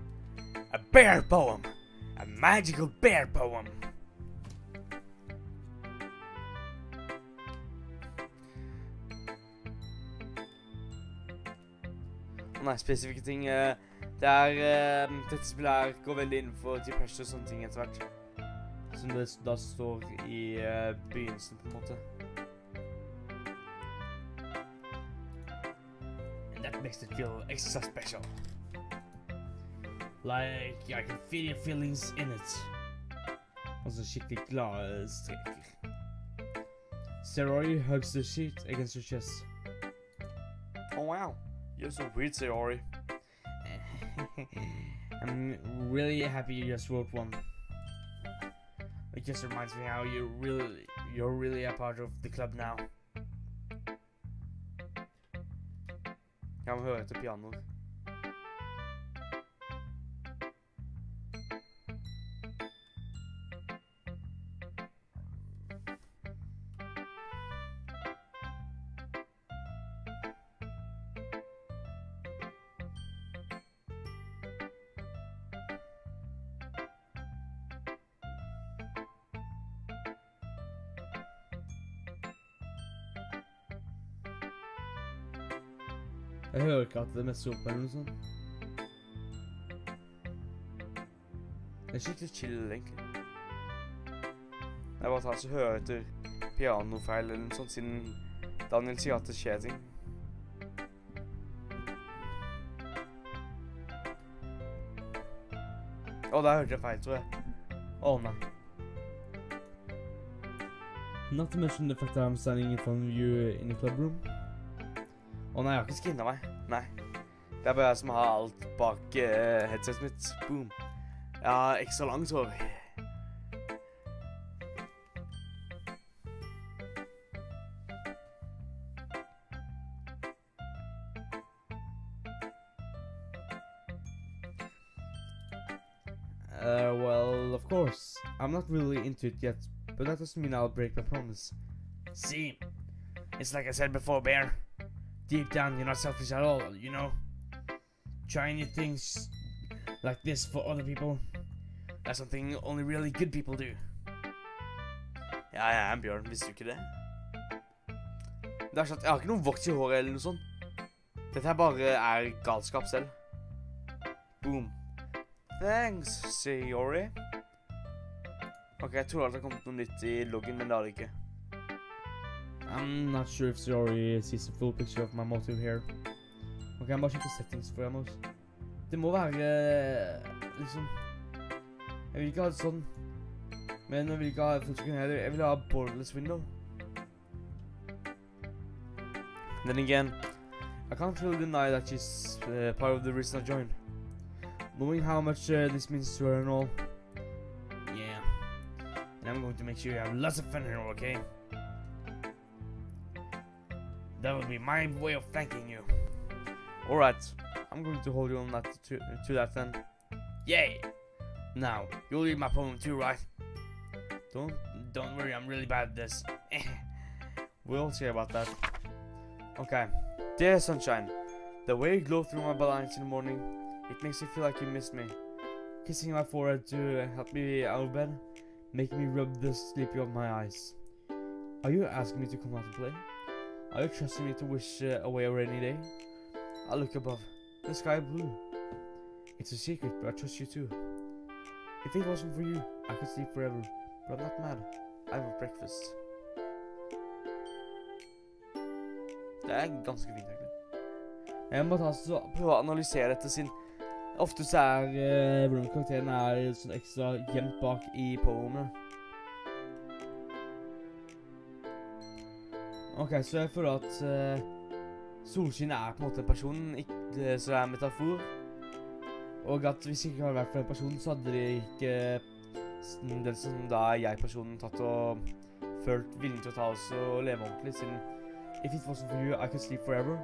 A bear poem. A magical bear poem. Nei, spesifikke ting. Dette spillet her går veldig innenfor depression og sånne ting etter hvert. Som det da står i begynnelsen, på en måte. And that makes it feel extra special. Like I can feel your feelings in it. Altså skikkelig glade streker. Sayori hugs the sheet against her chest. Oh wow, you're so weird, Sayori. I'm really happy you just wrote one. It just reminds me how you're really a part of the club now. Jeg må høre etter pianoet. Jeg hører ikke at det messer opp eller noe sånt. Det er skikkelig chill, egentlig. Jeg bare tar så hører etter pianofeil eller noe sånt, siden Daniel sier at det skjer ting. Der hørte jeg feil, tror jeg. Nei. Not to mention the fact that I'm standing in front of you in the club room. Nei, jeg har ikke skinnet meg. Nei. Det er bare jeg som har alt bak headsetet mitt. Boom. Jeg har ekstra langt hår. Well, of course. I'm not really into it yet, but that doesn't mean I'll break my promise. See, it's like I said before, Bear. Deep down, you're not selfish at all, you know? Trying new things like this for other people, that's something only really good people do. Ja, jeg er en bjørn, visste du ikke det? Det er sånn at jeg har ikke noen voks i håret eller noe sånt. Dette her bare er galskap selv. Boom. Thanks, Sayori. Ok, jeg tror det har kommet noe nytt i loggen, men det har det ikke. I'm not sure if Sayori sees the full picture of my motive here. Ok, jeg må bare sjekke settings for jeg. Det må være, liksom... Jeg vil ikke ha det sånn. Men jeg vil ikke ha full screen heller. Jeg vil ha borderless window. Then again, I can't really deny that she's part of the reason I joined. Knowing how much this means to her and all. Yeah. And I'm going to make sure you have lots of fun here, okay? That would be my way of thanking you. Alright, I'm going to hold you on that to that then. Yay! Now, you'll read my poem too, right? Don't worry, I'm really bad at this. We'll see about that. Okay. Dear sunshine, the way you glow through my blinds in the morning, it makes me feel like you miss me. kissing my forehead to help me out of bed, making me rub the sleepy of my eyes. Are you asking me to come out and play? Are you trusting me to wish away a rainy day? I look above. The sky blue. It's a secret, but I trust you too. If it wasn't for you, I could sleep forever. But I'm not mad. I have breakfast. Det er ganske fint, egentlig. Jeg må prøve å analysere dette sin. Ofte så er hvordan karakteren er sånn ekstra gjemt bak i poemet. Ok, så jeg føler at solskinn er på en måte en person, ikke så det er en metafor. Og at hvis det ikke hadde vært for en person, så hadde det ikke den som da er jeg-personen tatt og følt viljen til å ta oss og leve ordentlig, siden if it wasn't for you, I could sleep forever.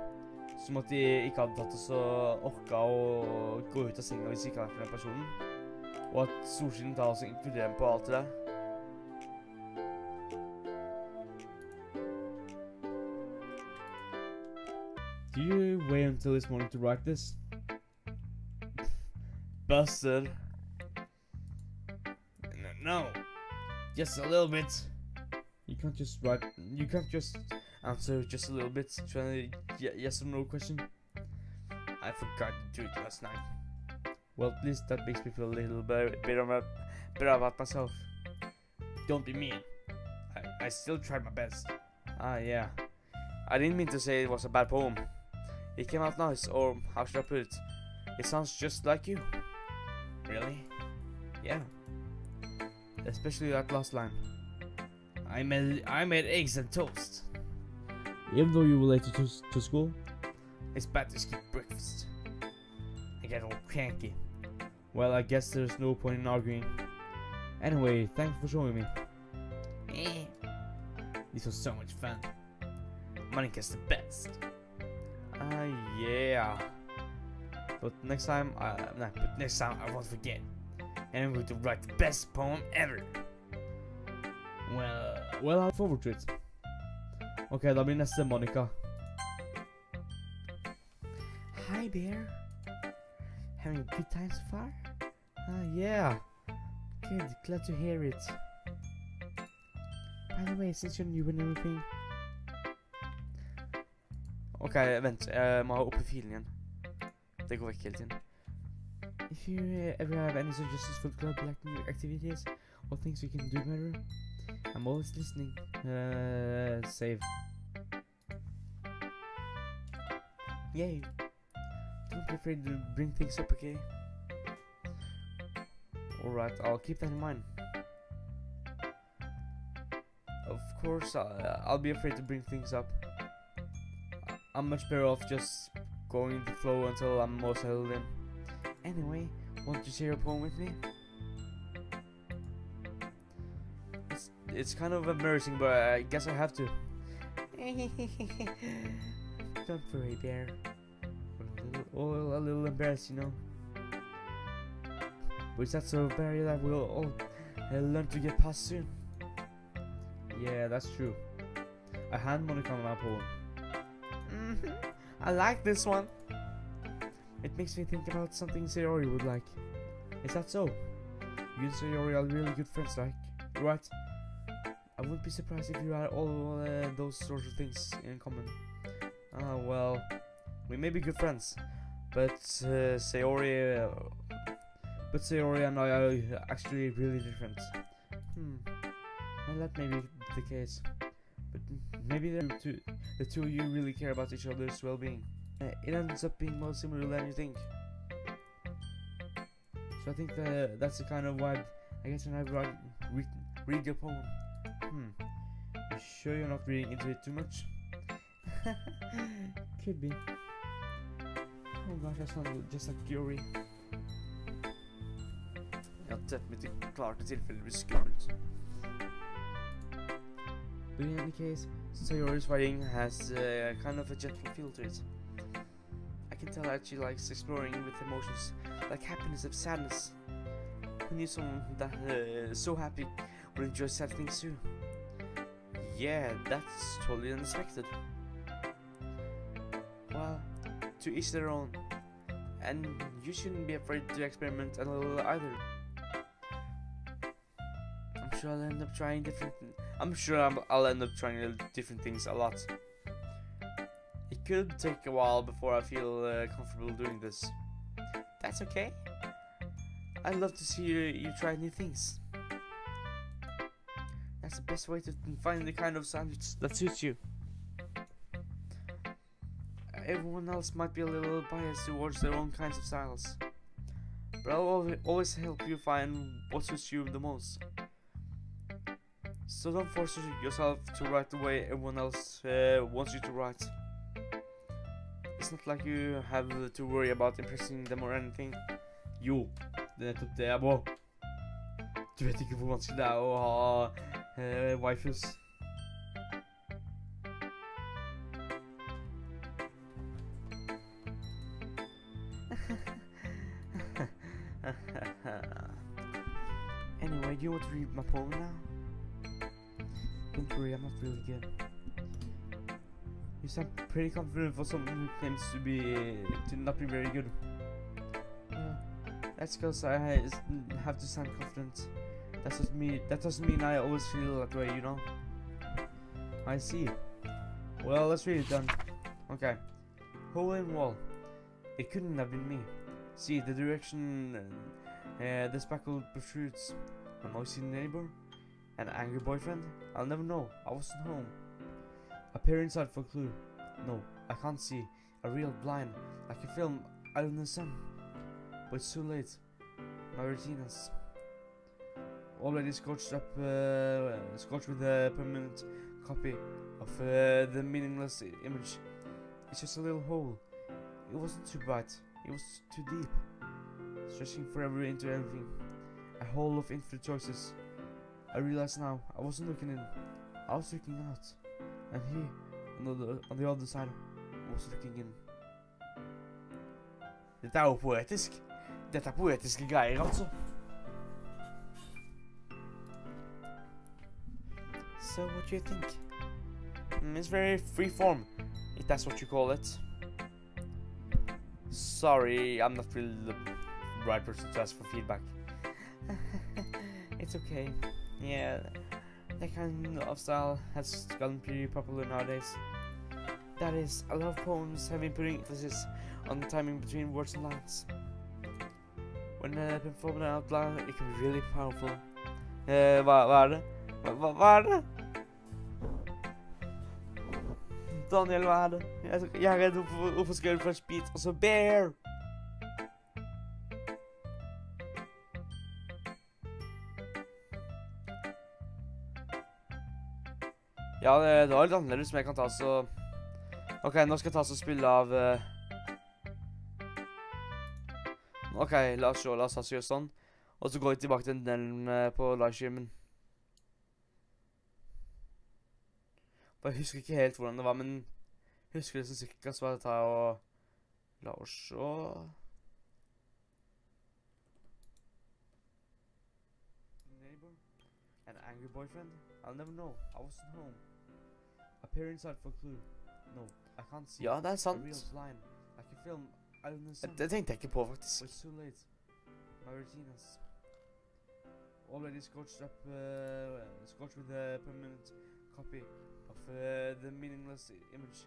Som at de ikke hadde tatt oss og orka å gå ut av senga hvis det ikke hadde vært for den personen. Og at solskinn tar oss og inkluderer dem på alt det der. Do you wait until this morning to write this? Busted. No, just a little bit. You can't just write. You can't just answer just a little bit. Trying to yes or no question. I forgot to do it last night. Well, at least that makes me feel a little better about myself. Don't be mean. I still tried my best. Ah, yeah. I didn't mean to say it was a bad poem. It came out nice, or how should I put it? It sounds just like you. Really? Yeah. Especially that last line. I made eggs and toast. Even though you were late to school? It's bad to skip breakfast. I get all cranky. Well, I guess there's no point in arguing. Anyway, thanks for showing me. This was so much fun. Monica's the best. Yeah. But next time, I won't forget. And I'm going to write the best poem ever. Well, I look forward to it. Okay, da blir neste Monica. Hi, Bear. Having a good time so far? Yeah. Good, glad to hear it. By the way, since you're new and everything. Ok, vent, må ha oppe filen igjen. Det går vekk hele tiden. If you ever have any suggestions for the club, like new activities or things we can do better, I'm always listening. Save. Yay. Don't be afraid to bring things up, okay? Alright, I'll keep that in mind. Of course, I'll be afraid to bring things up. I'm much better off just going with the flow until I'm more settled in. Anyway, want to share a poem with me? It's kind of embarrassing, but I guess I have to. Don't worry, Bear. We're a little embarrassed, you know. But that's a barrier that we'll all learn to get past soon. Yeah, that's true. I hand Monica my poem. I like this one. It makes me think about something Sayori would like. Is that so? You and Sayori are really good friends, like, right? I wouldn't be surprised if you had all those sorts of things in common. Well, we may be good friends, but Sayori and I are actually really different. Well, that may be the case. But maybe the two of you really care about each other's well-being. It ends up being more similar than you think. So I think that's the kind of vibe I guess when I read your poem. You sure you're not reading into it too much? Could be. Oh gosh, that sounds just like Yuri. Jeg har sett meg til klart i tilfelle det blir skummelt. But in any case, Sayori's writing has kind of a gentle feel to it. I can tell that she likes exploring with emotions like happiness and sadness. Who knew someone that so happy would enjoy sad things too? Yeah, that's totally unexpected. Well, to each their own. And you shouldn't be afraid to experiment a little either. I'm sure I'll end up trying different things a lot. It could take a while before I feel comfortable doing this. That's okay. I'd love to see you try new things. That's the best way to find the kind of sandwich that suits you. Everyone else might be a little biased towards their own kinds of styles, but I'll always help you find what suits you the most. So don't force yourself to write the way everyone else wants you to write. It's not like you have to worry about impressing them or anything. Jo, det er nettopp det, bro. Du vet ikke hvor vanskelig det er å ha waifus. Anyway, do you want to read my poem now? Don't worry, I'm not really good. You sound pretty confident for someone who claims to not be very good. That's because I have to sound confident. That doesn't mean I always feel that way, you know. I see. Well, let's read it then. Okay. Hole in wall. It couldn't have been me. See the direction the spackle protrudes. A noisy neighbor? An angry boyfriend? I'll never know. I wasn't home. A peer inside for clue. No, I can't see. A real blind, like a film out in the sun. But it's too late. My retinas already scorched with a permanent copy of the meaningless image. It's just a little hole. It wasn't too bright. It was too deep, stretching forever into everything. A hole of infinite choices. I realize now, I wasn't looking in. I was looking out. And he, on the other side, was looking in. Dette er jo poetisk. Dette er poetiske greier, altså. So, what do you think? It's very free-form, if that's what you call it. Sorry, I'm not really the right person to ask for feedback. It's okay. Yeah, that kind of style has gotten pretty popular nowadays. That is, a lot of poems have been putting emphasis on the timing between words and lines. When performed out loud, it can be really powerful. Hva er det? Hva er det? Daniel, hva er det? Jeg er redd hvorfor skal du først beat, og så bear! Ja, det var litt annerledes som jeg kan ta, så... Ok, nå skal jeg ta så spille av... Ok, la oss ta så gjøre sånn. Og så går jeg tilbake til den på livestreamen. Jeg husker ikke helt hvordan det var, men jeg husker det som sikkert så var det ta og... La oss se... Neighbor? An angry boyfriend? I'll never know. I wasn't home. A peer inside for clue. No, I can't see. Ja, det er sant. Like a film out in the sun. Det tenkte jeg ikke på, faktisk. But it's too late. My retinas already scorched with a permanent copy of the meaningless image.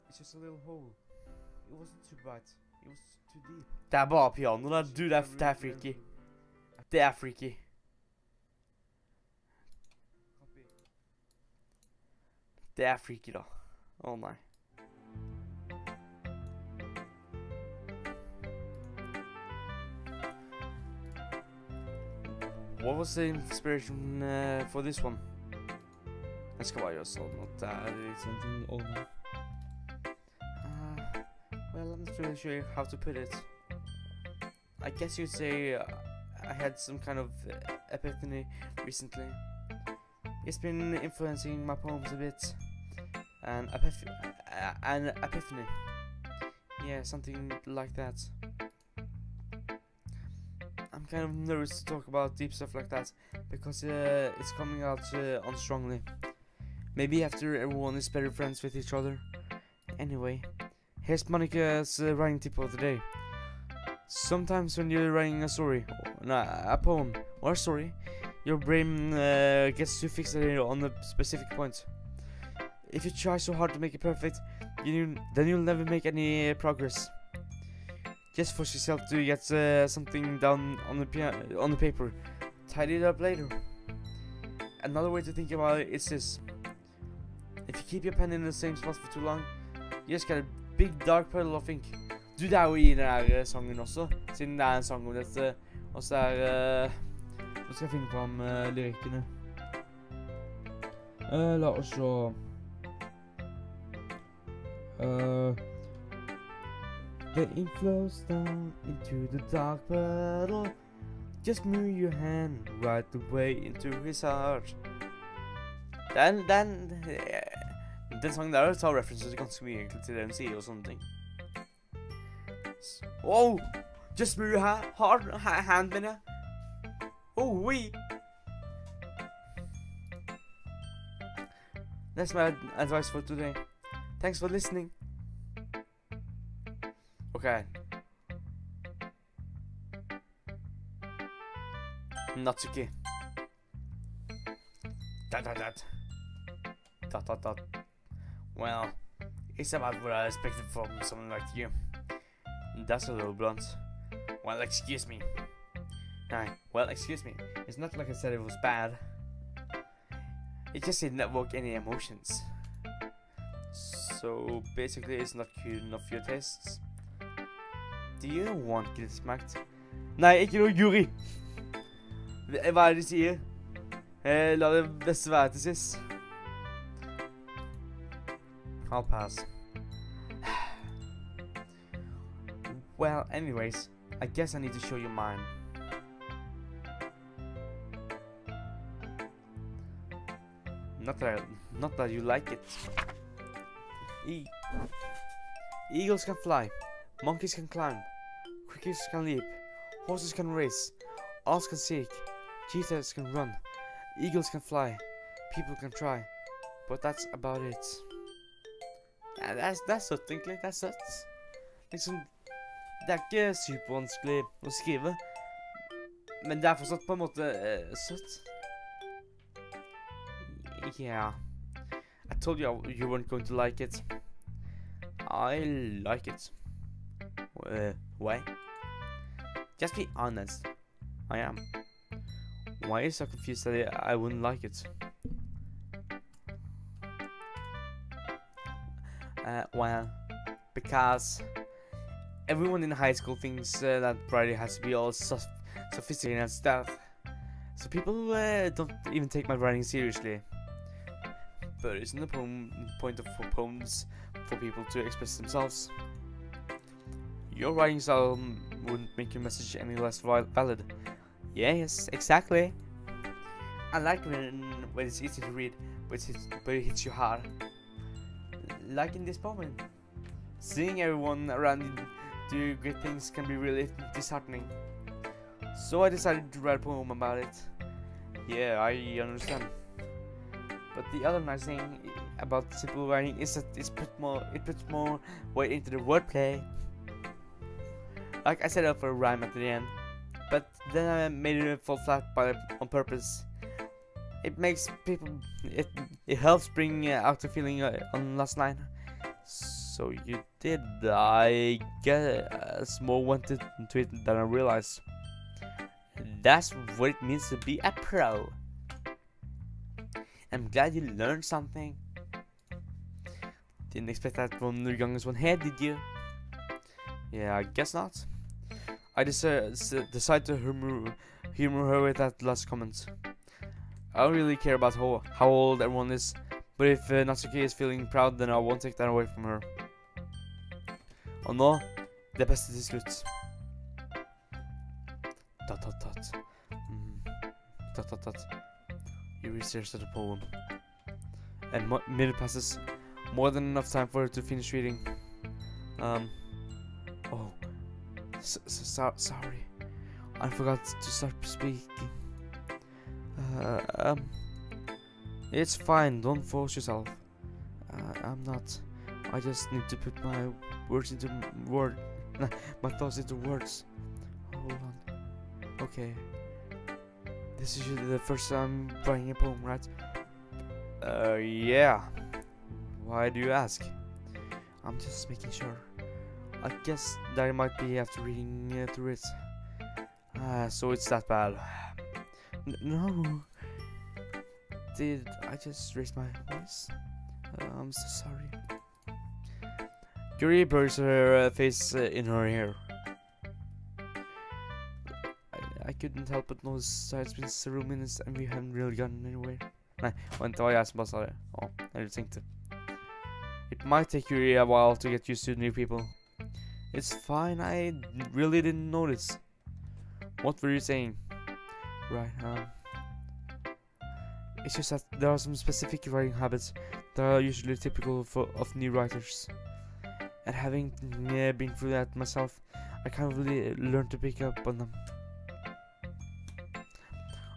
It's just a little hole. It wasn't too bright. It was too deep. Det er bare piano da. Du, det er freaky. Det er freaky. Det er freaky da. Å nei. What was the inspiration for this one? Jeg skal bare gjøre sånn at det er litt sånn ting å nei. Well, I'm not really sure how to put it. I guess you'd say I had some kind of epiphany recently. It's been influencing my poems a bit. An epiphany. Yeah, something like that. I'm kind of nervous to talk about deep stuff like that because it's coming out on strongly. Maybe after everyone is better friends with each other. Anyway, here's Monica's writing tip of the day. Sometimes when you're writing a story, a poem or a story, your brain gets too fixated on the specific point. If you try so hard to make it perfect, then you'll never make any progress. Just force yourself to get something down on the paper. Tidy it up later. Another way to think about it is this: if you keep your pen in the same spot for too long, you just get a big dark puddle of ink. Du, det er jo i den her sangen også, siden det er en sang om dette. Og så er nå skal jeg finne fram lyrikkene. La oss se. The ink flows down into the dark puddle. Just move your hand right away into his heart. Den sangen der tar references ganske mye egentlig til det den sier og sånne ting. Oh! Just move your hand, mener jeg. Oh, wee! That's my advice for today. Thanks for listening. Okay. Natsuki. Dot. Well, it's about what I expected from someone like you. That's a little blunt. Well, excuse me. Well, excuse me. It's not like I said it was bad. It just didn't evoke any emotions. So basically, it's not cute enough for your tastes. Do you want to get smacked? Nei, ikke noe jury. Hva er det de sier? La det beste være til sist. I'll pass. Well, anyways, I guess I need to show you mine. Not that you like it. Eagles can fly, monkeys can climb, crickets can leap, horses can race, owls can seek, cheetahs can run, eagles can fly, people can try, but that's about it. Yeah, that's søtt egentlig, det er søtt. Liksom, det er ikke supervanskelig å skrive, men det er fortsatt på en måte søtt. Yeah, I told you you weren't going to like it. I like it. Why? Just be honest. I am. Why are you so confused that I wouldn't like it? Well, because everyone in high school thinks that writing has to be all sophisticated and stuff. So people don't even take my writing seriously. But isn't the point of poems for people to express themselves? Your writing style wouldn't make your message any less valid. Yes, exactly. I like when it's easy to read, but it hits you hard. Like in this poem. Seeing everyone around you do great things can be really disheartening. So I decided to write a poem about it. Yeah, I understand. But the other nice thing about simple writing is that it puts more weight into the wordplay. Like I set up for a rhyme at the end, but then I made it fall flat on purpose. It makes people, it helps bring out the feeling on last line. So you did. I guess more went into it than I realized. That's what it means to be a pro. I'm glad you learned something. Didn't expect that from the youngest one here, did you? Yeah, I guess not. I decided to humor her with that last comment. I don't really care about how old everyone is, but if Natsuki is feeling proud, then I won't take that away from her. Og nå, det beste til slutt. You researched the poem, and minute passes, more than enough time for her to finish reading. Oh, sorry, I forgot to start speaking. It's fine, don't force yourself. I'm not. I just need to put my words into my thoughts into words. Hold on. Okay. This is usually the first time I'm writing a poem, right? Yeah. Why do you ask? I'm just making sure. I guess that it might be after reading through it. So it's that bad. No. Did I just raise my voice? I'm so sorry. Yuri buries her face in her hair. I couldn't help but notice that it's been several minutes and we haven't really gotten anywhere. Nej, vänta, det var jag som bara sa det. Ja, eller tänkte. It might take Yuri a while to get used to new people. It's fine, I really didn't notice. What were you saying? Right, it's just that there are some specific writing habits that are usually typical of new writers. And having been through that myself, I kind of really learned to pick up on them.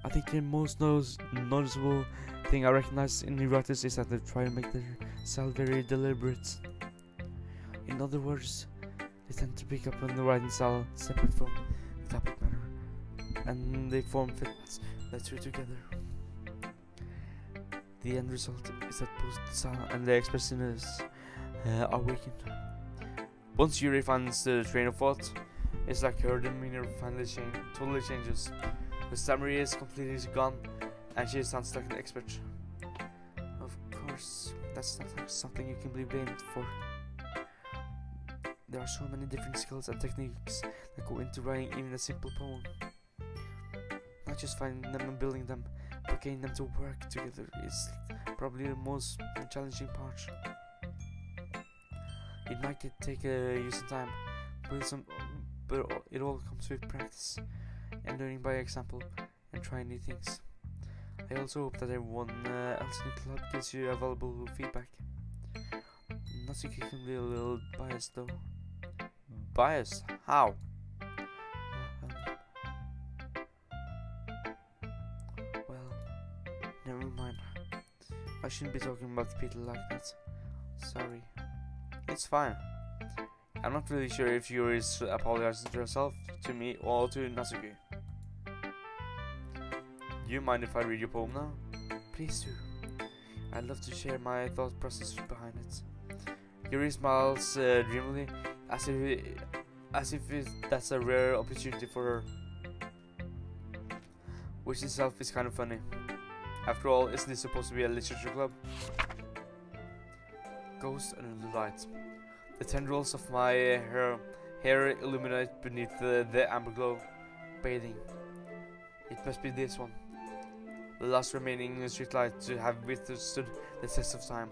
I think the most noticeable thing I recognize in new writers is that they try to make their style very deliberate. In other words, they tend to pick up on the writing style separate from the topic matter, and they form fits that two together. The end result is that both the style and the expressiveness are weakened. Once Yuri finds the train of thought, it's like her demeanor finally totally changes. The stammer is completely gone, and she sounds like an expert. Of course, that's not something you can be blamed for. There are so many different skills and techniques that go into writing even a simple poem. Not just finding them and building them, but getting them to work together is probably the most challenging part. It might take you some time, but it all comes with practice and learning by example and trying new things. I also hope that everyone else in the club gives you valuable feedback. Natsuki can be a little biased though. Biased? How? Well, never mind. I shouldn't be talking about people like that. Sorry. It's fine. I'm not really sure if Yuri is apologizing to herself, to me, or to Natsuki. Do you mind if I read your poem now? Please do. I'd love to share my thought process behind it. Yuri smiles dreamily, as if that's a rare opportunity for her. Which itself is kind of funny. After all, isn't this supposed to be a literature club? Ghost under the light. The tendrils of my hair illuminate beneath the amber glow. Bathing. It must be this one. The last remaining streetlight to have withstood the test of time.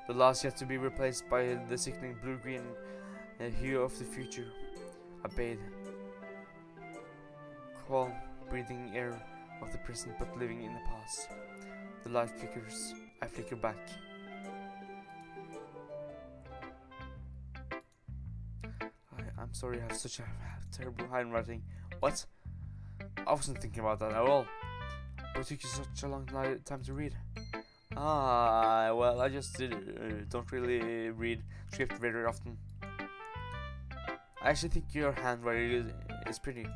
The last yet to be replaced by the sickening blue-green hue of the future. I bathe. Calm, breathing air of the present but living in the past. The light flickers. I flicker back. I'm sorry I have such a terrible handwriting. What? I wasn't thinking about that at all. But it took you such a long time to read. Well, I just don't really read script very often. I actually think your handwriting is pretty.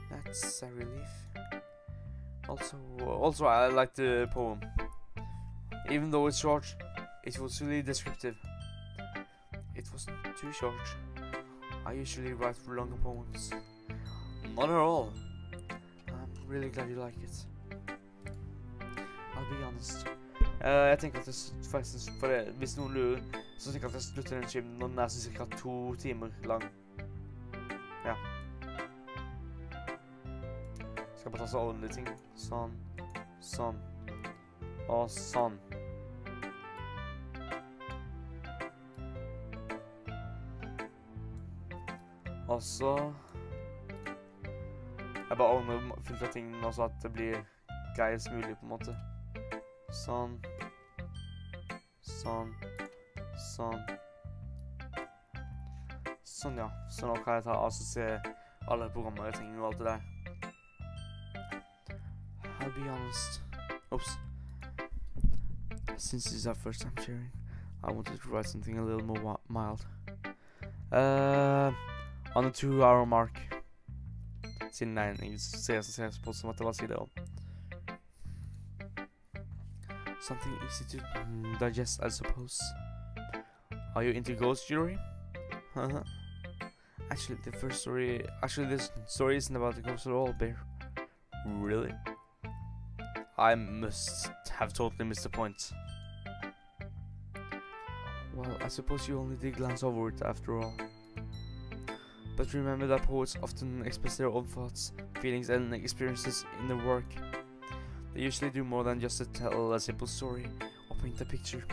That's a relief. Also, I like the poem. Even though it's short, it was really descriptive. It wasn't too short. I usually write for longer poems. Not at all. I'm really glad you like it. I'll be honest. Jeg tenker at det faktisk, for det, hvis noen lurer, så tenker jeg at jeg slutter den skiven når den er så cirka 2 timer lang. Ja. Skal bare ta så alle ting. Sånn, sånn, og sånn. Og så jeg bare ordner fullt av ting nå så at det blir greiest mulig på en måte. Sånn. Sånn. Sånn. Sånn, ja. Så nå kan jeg ta og se alle programmer og ting og alt det der. I'll be honest. Oops. Since this is our first time sharing, I wanted to write something a little more mild. On the 2-hour mark. Siden det er en series på som at det var side om. Something easy to digest, I suppose. Are you into ghost jewelry? Actually, this story isn't about the ghost at all, Bear. Really? I must have totally missed the point. Well, I suppose you only did glance over it after all. But remember that poets often express their own thoughts, feelings and experiences in their work. They usually do more than just to tell a simple story or paint a picture.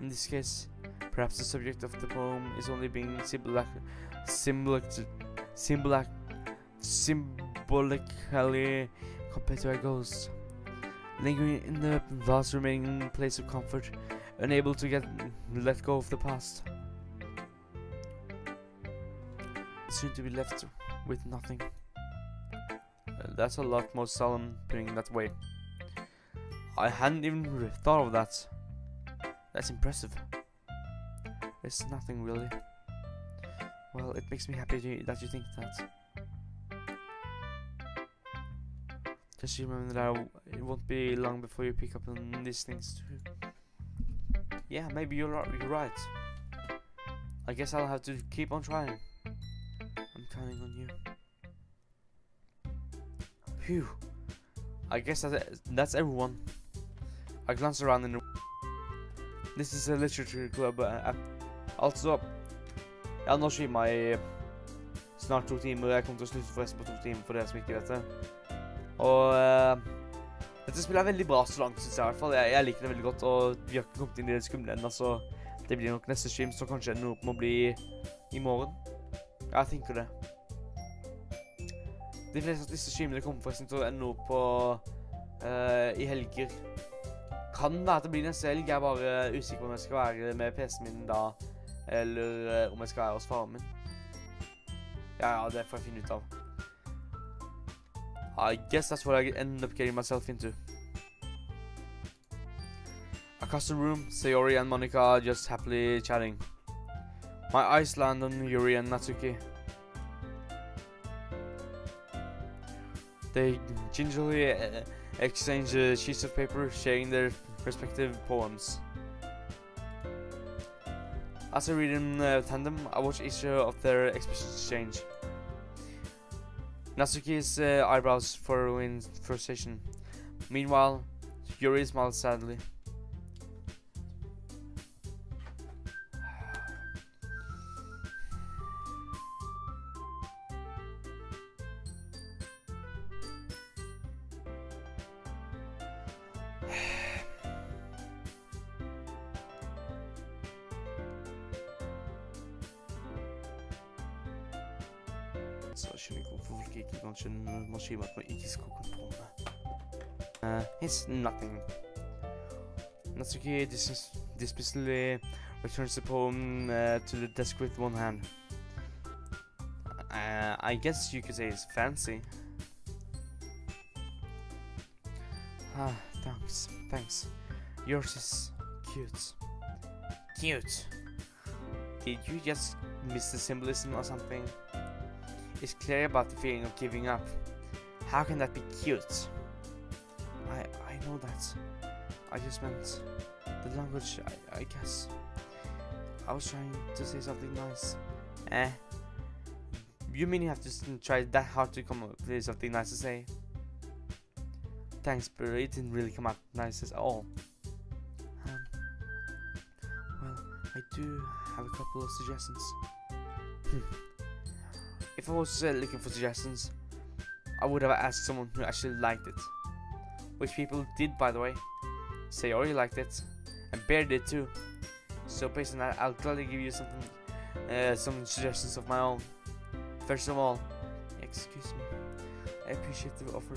In this case, perhaps the subject of the poem is only being symbolically compared to a ghost, lingering in the vast remaining place of comfort, unable to let go of the past, soon to be left with nothing. That's a lot more solemn putting it that way. I hadn't even thought of that. That's impressive. It's nothing really. Well, it makes me happy that you think that. Just remember that it won't be long before you pick up on these things too. Yeah, maybe you're right. I guess I'll have to keep on trying. I'm counting on you. Phew. I guess that's everyone. I glance around in the... This is a literature club app. Altså, jeg har nå skivet meg i snart 2 timer, og jeg kommer til å slutte forresten på 2 timer for dere som ikke vet det. Og dette spillet er veldig bra så langt, synes jeg i hvert fall. Jeg liker det veldig godt, og vi har ikke kommet inn i det skumle enda, så det blir nok neste stream, så kanskje ender opp med å bli i morgen. Jeg tenker det. De fleste av disse streamene kommer forresten til å ende opp på i helger. Kan være at det blir neste helg, jeg er bare usikker på om jeg skal være med PC-en min da, eller om jeg skal være hos faren min. Ja, det får jeg finne ut av. I guess that's what I ended up getting myself into. Across the room, Sayori and Monica are just happily chatting. My eyes land on Yuri and Natsuki. They gingerly exchange sheets of paper, sharing their respective poems. As I read in tandem, I watch each of their expressions change. Natsuki's eyebrows furrow in frustration. Meanwhile, Yuri smiles sadly. Så jeg skjønner ikke hvorfor folk ikke kan skjønne når man skriver at man ikke skal kontroll med. It's nothing. Natsuki dismissively returns the poem to the desk with one hand. I guess you could say it's fancy. Thanks. Yours is cute. Cute? Did you just miss the symbolism or something? It's clear about the feeling of giving up. How can that be cute? I know that. I just meant the language, I guess. I was trying to say something nice. You mean you have to try that hard to come up with something nice to say? Thanks, but it didn't really come out nice at all. Well, I do have a couple of suggestions. If I was looking for suggestions, I would have asked someone who actually liked it. Which people did, by the way. Sayori liked it, and Bear did too. So based on that, I'll gladly give you some suggestions of my own. First of all, excuse me, I appreciate the offer,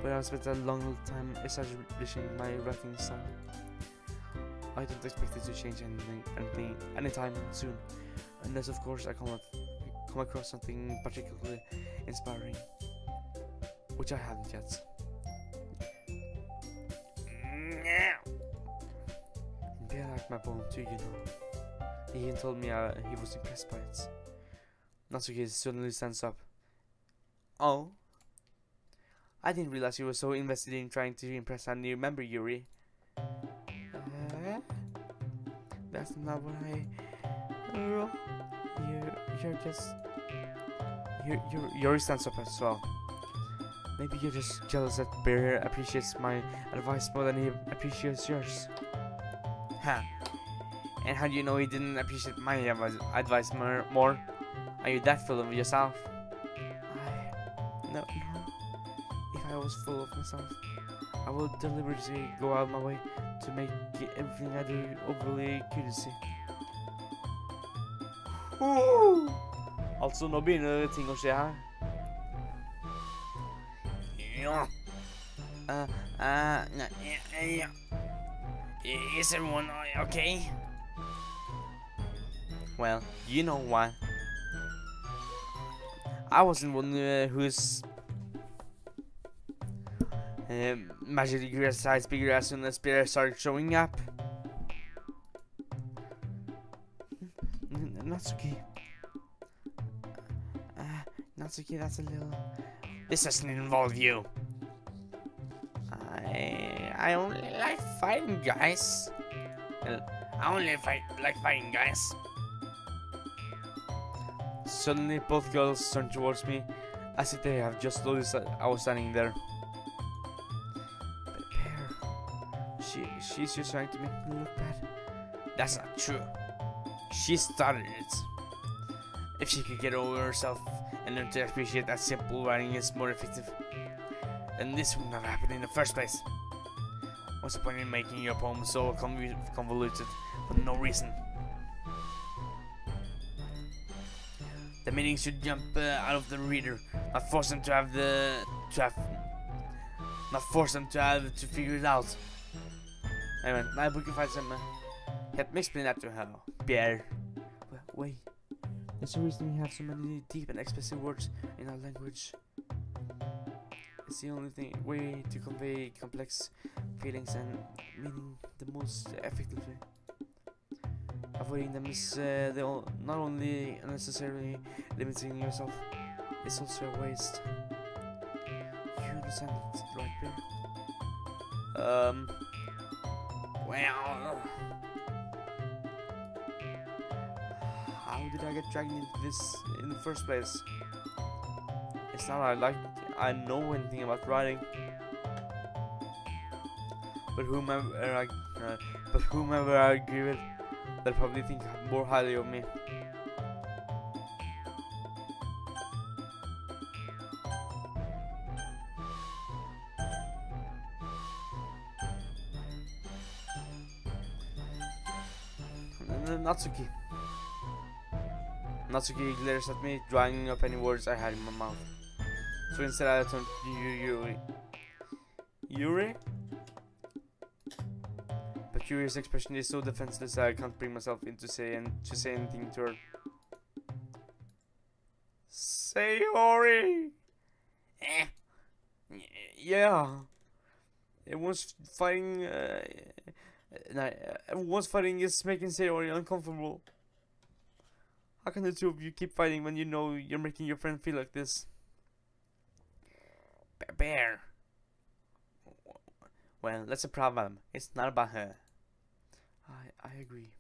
but I've spent a long time establishing my writing style. I don't expect it to change anytime soon, unless of course I come across something particularly inspiring, which I haven't yet. Bear liked my poem too, you know. He even told me he was impressed by it. Natsuki suddenly stands up. Oh? I didn't realize you were so invested in trying to impress a new member, Yuri. That's not what I... You're just... Yuri stands up as well. Maybe you're just jealous that Bear appreciates my advice more than he appreciates yours. Huh. And how do you know he didn't appreciate my advice more? Are you that full of yourself? No. If I was full of myself, I would deliberately go out of my way to make everything I do overly courtesy. Altså, nå begynner ting å skje her. Ja. Is everyone okay? Well, you know what? I wasn't one who's magically grew a size bigger as soon as Bear started showing up. Natsuki. Natsuki, that's a little... This doesn't involve you. I only like fighting, guys. I only like fighting, guys. Suddenly, both girls turned towards me, as if they have just noticed that I was standing there. But Bear, she's just trying to make me look bad. That's not true. She started it. If she could get over herself and learn to appreciate that simple writing is more effective, then this would not happen in the first place. What's the point in making your poem so convoluted for no reason? The meaning should jump out of the reader, not force them to figure it out. Anyway, now we can find some. Help me explain that to her, Pierre. Wait. There's a reason we have so many deep and expressive words in our language. It's the only way to convey complex feelings and meaning the most effectively. Avoiding them is not only unnecessarily limiting yourself, it's also a waste. You understand it, right, Bear? Well... How did I get dragged into this in the first place? It's not I know anything about writing. But whomever I agree with, they'll probably think more highly of me. Natsuki glares at me, drying up any words I had in my mouth. So instead I turned to Yuri. Yuri? But Yuri's expression is so defenseless that I can't bring myself into say anything to her. Sayori! Yeah. Everyone's fighting is making Sayori uncomfortable. How can the two of you keep fighting when you know you're making your friend feel like this? Bear. Well, that's a problem. It's not about her. I agree.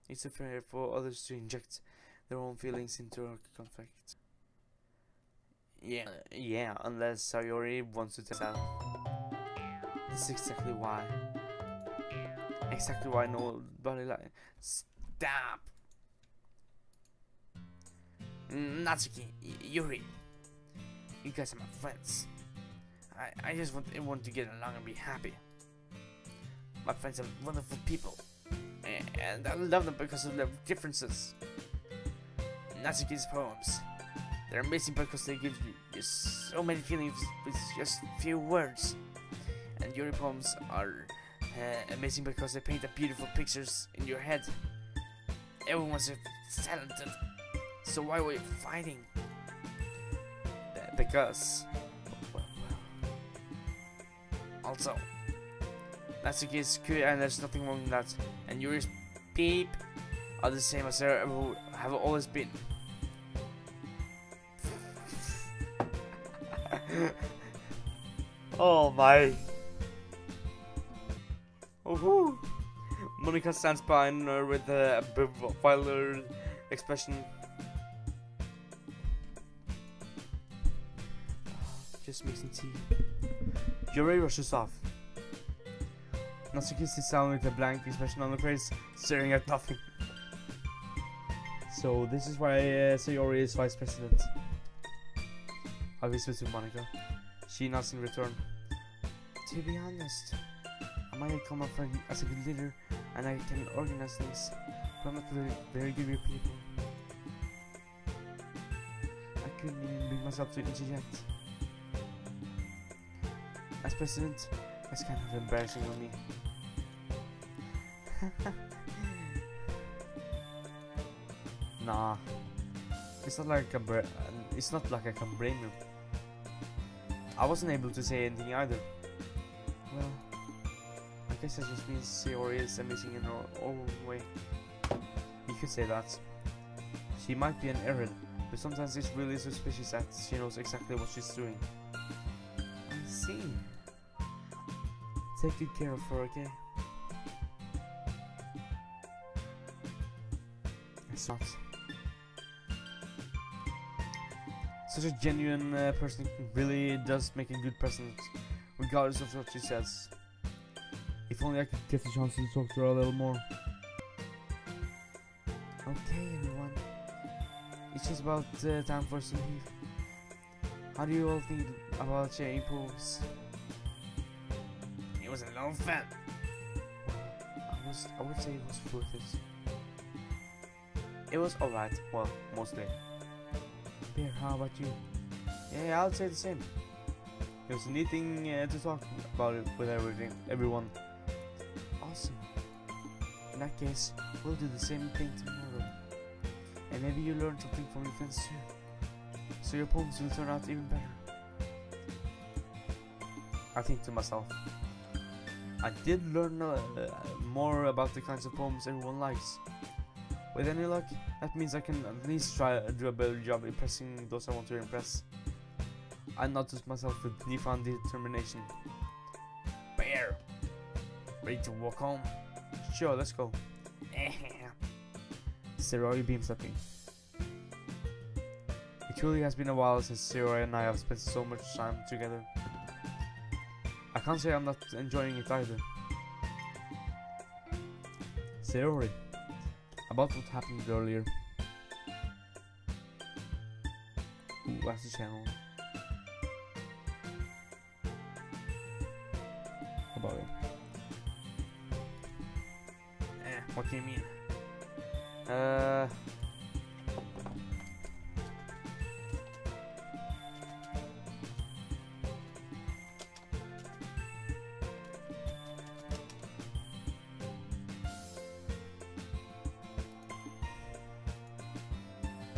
It's unfair for others to inject their own feelings into our conflict. Yeah, unless Sayori wants to tell us. That's exactly why. Exactly why nobody like. Stop. Natsuki, Yuri, you guys are my friends. I just want everyone to get along and be happy. My friends are wonderful people, and I love them because of their differences. Natsuki's poems, they're amazing because they give you so many feelings with just few words. And Yuri poems are amazing because they paint the beautiful pictures in your head. Everyone's talented. So why were you fighting? Because... Also, Natsuki is cute and there's nothing wrong with that. and Yuri's beep are the same as they have always been. Oh my. Woohoo! Monica stands behind her with a bewildered expression. Just mixing tea. Yuri rushes off. Natsuki sits down with a blank expression on her face, staring at nothing. So this is why Sayori is vice president. I whisper to Monica. She nods in return. To be honest, I might come up as a good leader and I can organize things, but I'm not very good with people. I couldn't even bring myself to Gjett. As president, it's kind of embarrassing for me. Nah. It's not like I can blame you. I wasn't able to say anything either. Well, I guess that just means Sayori is amazing in her own way. You could say that. She might be an error, but sometimes it's really suspicious that she knows exactly what she's doing. I see. Take good care of her, okay? It's not. Such a genuine person really does make a good president, regardless of what she says. If only I could get the chance to talk to her a little more. Okay, everyone. It's just about time for us to leave. How do you all think about sharing pools? It was a lot of fun. I would say it was worth it. It was alright, well, mostly. Bear, how about you? Yeah, I'll say the same. It was a neat thing to talk about it with everyone. Awesome. In that case, we'll do the same thing tomorrow. And maybe you learn something from your friends too. So your poems will turn out even better. I think to myself. I did learn more about the kinds of poems everyone likes. With any luck, that means I can at least try to do a better job impressing those I want to impress. I noticed myself with newfound determination. Bear! Ready to walk home? Sure, let's go. Sayori beams at me. It truly has been a while since Sayori and I have spent so much time together. I can't say I'm not enjoying it either. Sayori, about what happened earlier. Ooh, that's the channel. About it. What do you mean?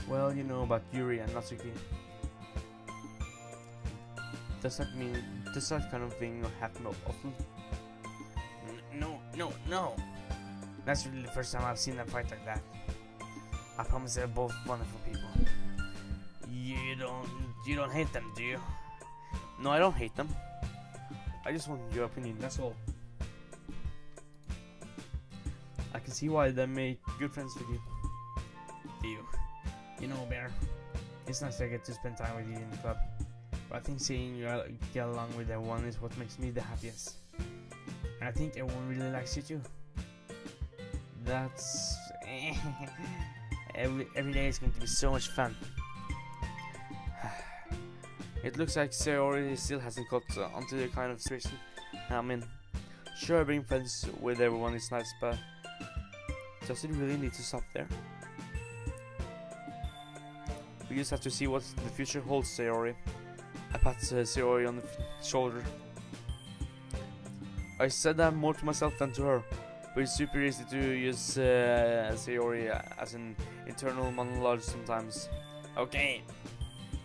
Well, you know about Yuri and Natsuki. Does that kind of thing happen often? No. That's really the first time I've seen them fight like that. I promise they're both wonderful people. You don't hate them, do you? No, I don't hate them. I just want your opinion, that's all. I can see why they make good friends with you. You know, Bear, it's nice I get to spend time with you in the club. But I think seeing you get along with everyone is what makes me the happiest. And I think everyone really likes you too. That's... every day is going to be so much fun. It looks like Sayori still hasn't caught onto the kind of situation I'm in. Sure, being friends with everyone is nice, but does it really need to stop there? We just have to see what the future holds, Sayori. I pat Sayori on the shoulder. I said that more to myself than to her, but it's super easy to use Sayori as an internal monologue sometimes. Okay.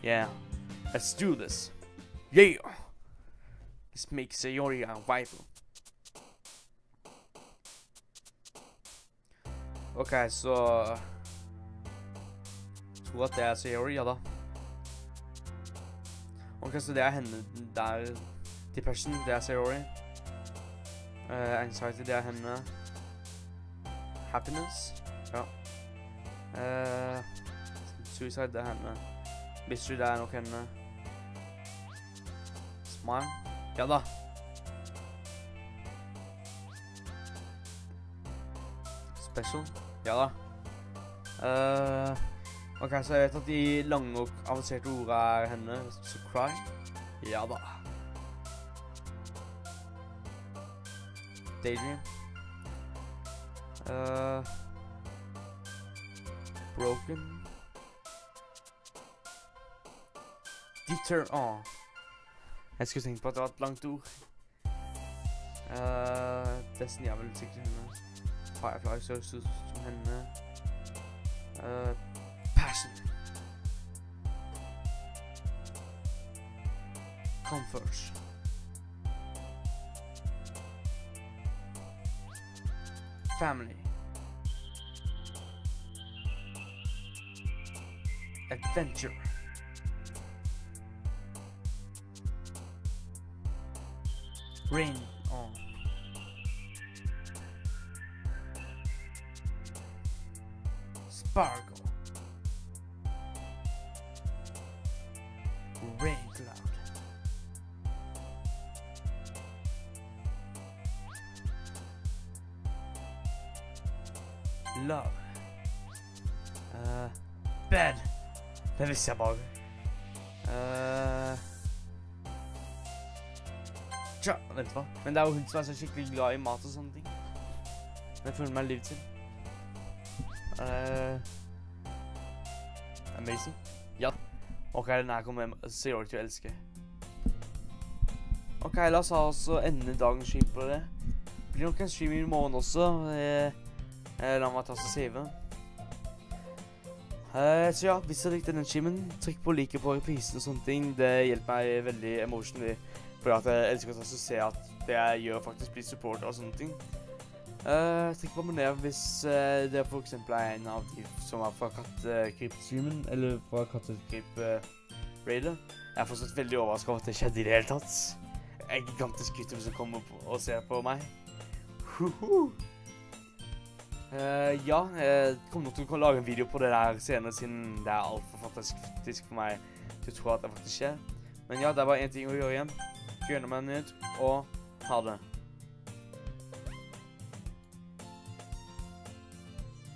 Yeah, let's do this. Yeah! Let's make Sayori our waifu. Ok, så... tror at det er Sayori, ja da. Ok, så det er henne der. Depression, det er Sayori. Anxiety, det er henne. Happiness, ja. Suicide, det er henne. Mystery, det er nok henne. Smile, ja da. Special, ja da. Ok, så jeg vet at de lange og avanserte ordene er henne. Så cry, ja da. Daydream. Broken. Deter, jeg skulle tenke på at det var et langt ord. Destiny er vel sikkert henne. Firefly så ut som henne. Passion. Comfort. Family. Adventure. Rain. Sparkle. Rain cloud. Love. Bed. Det visste jeg bare. Tja, vent hva. Men det er jo hun som er så skikkelig glad i mat og sånne ting. Jeg føler meg livet til. Amazing. Ja. Ok, den her kommer Sayori til å elske. Ok, la oss ende dagens stream på det. Blir nok en stream i morgen også. La meg ta så save. Så ja, hvis dere likte denne streamen, trykk på like på reprisen og sånne ting. Det hjelper meg veldig emotionally. For at jeg elsker å se at det jeg gjør faktisk blir support og sånne ting. Trykk på abonner hvis det for eksempel er en av de som er fra kattekrip-streamen, eller fra kattekrip-raidet. Jeg er fortsatt veldig overrasket over at det skjedde i det hele tatt. En gigantisk YouTube som kommer og ser på meg. Ja, jeg kommer nok til å lage en video på det der senere, siden det er alt for fantastisk for meg til å tro at det faktisk skjer. Men ja, det er bare en ting å gjøre igjen. Bjørnearmeen ut, og ha det.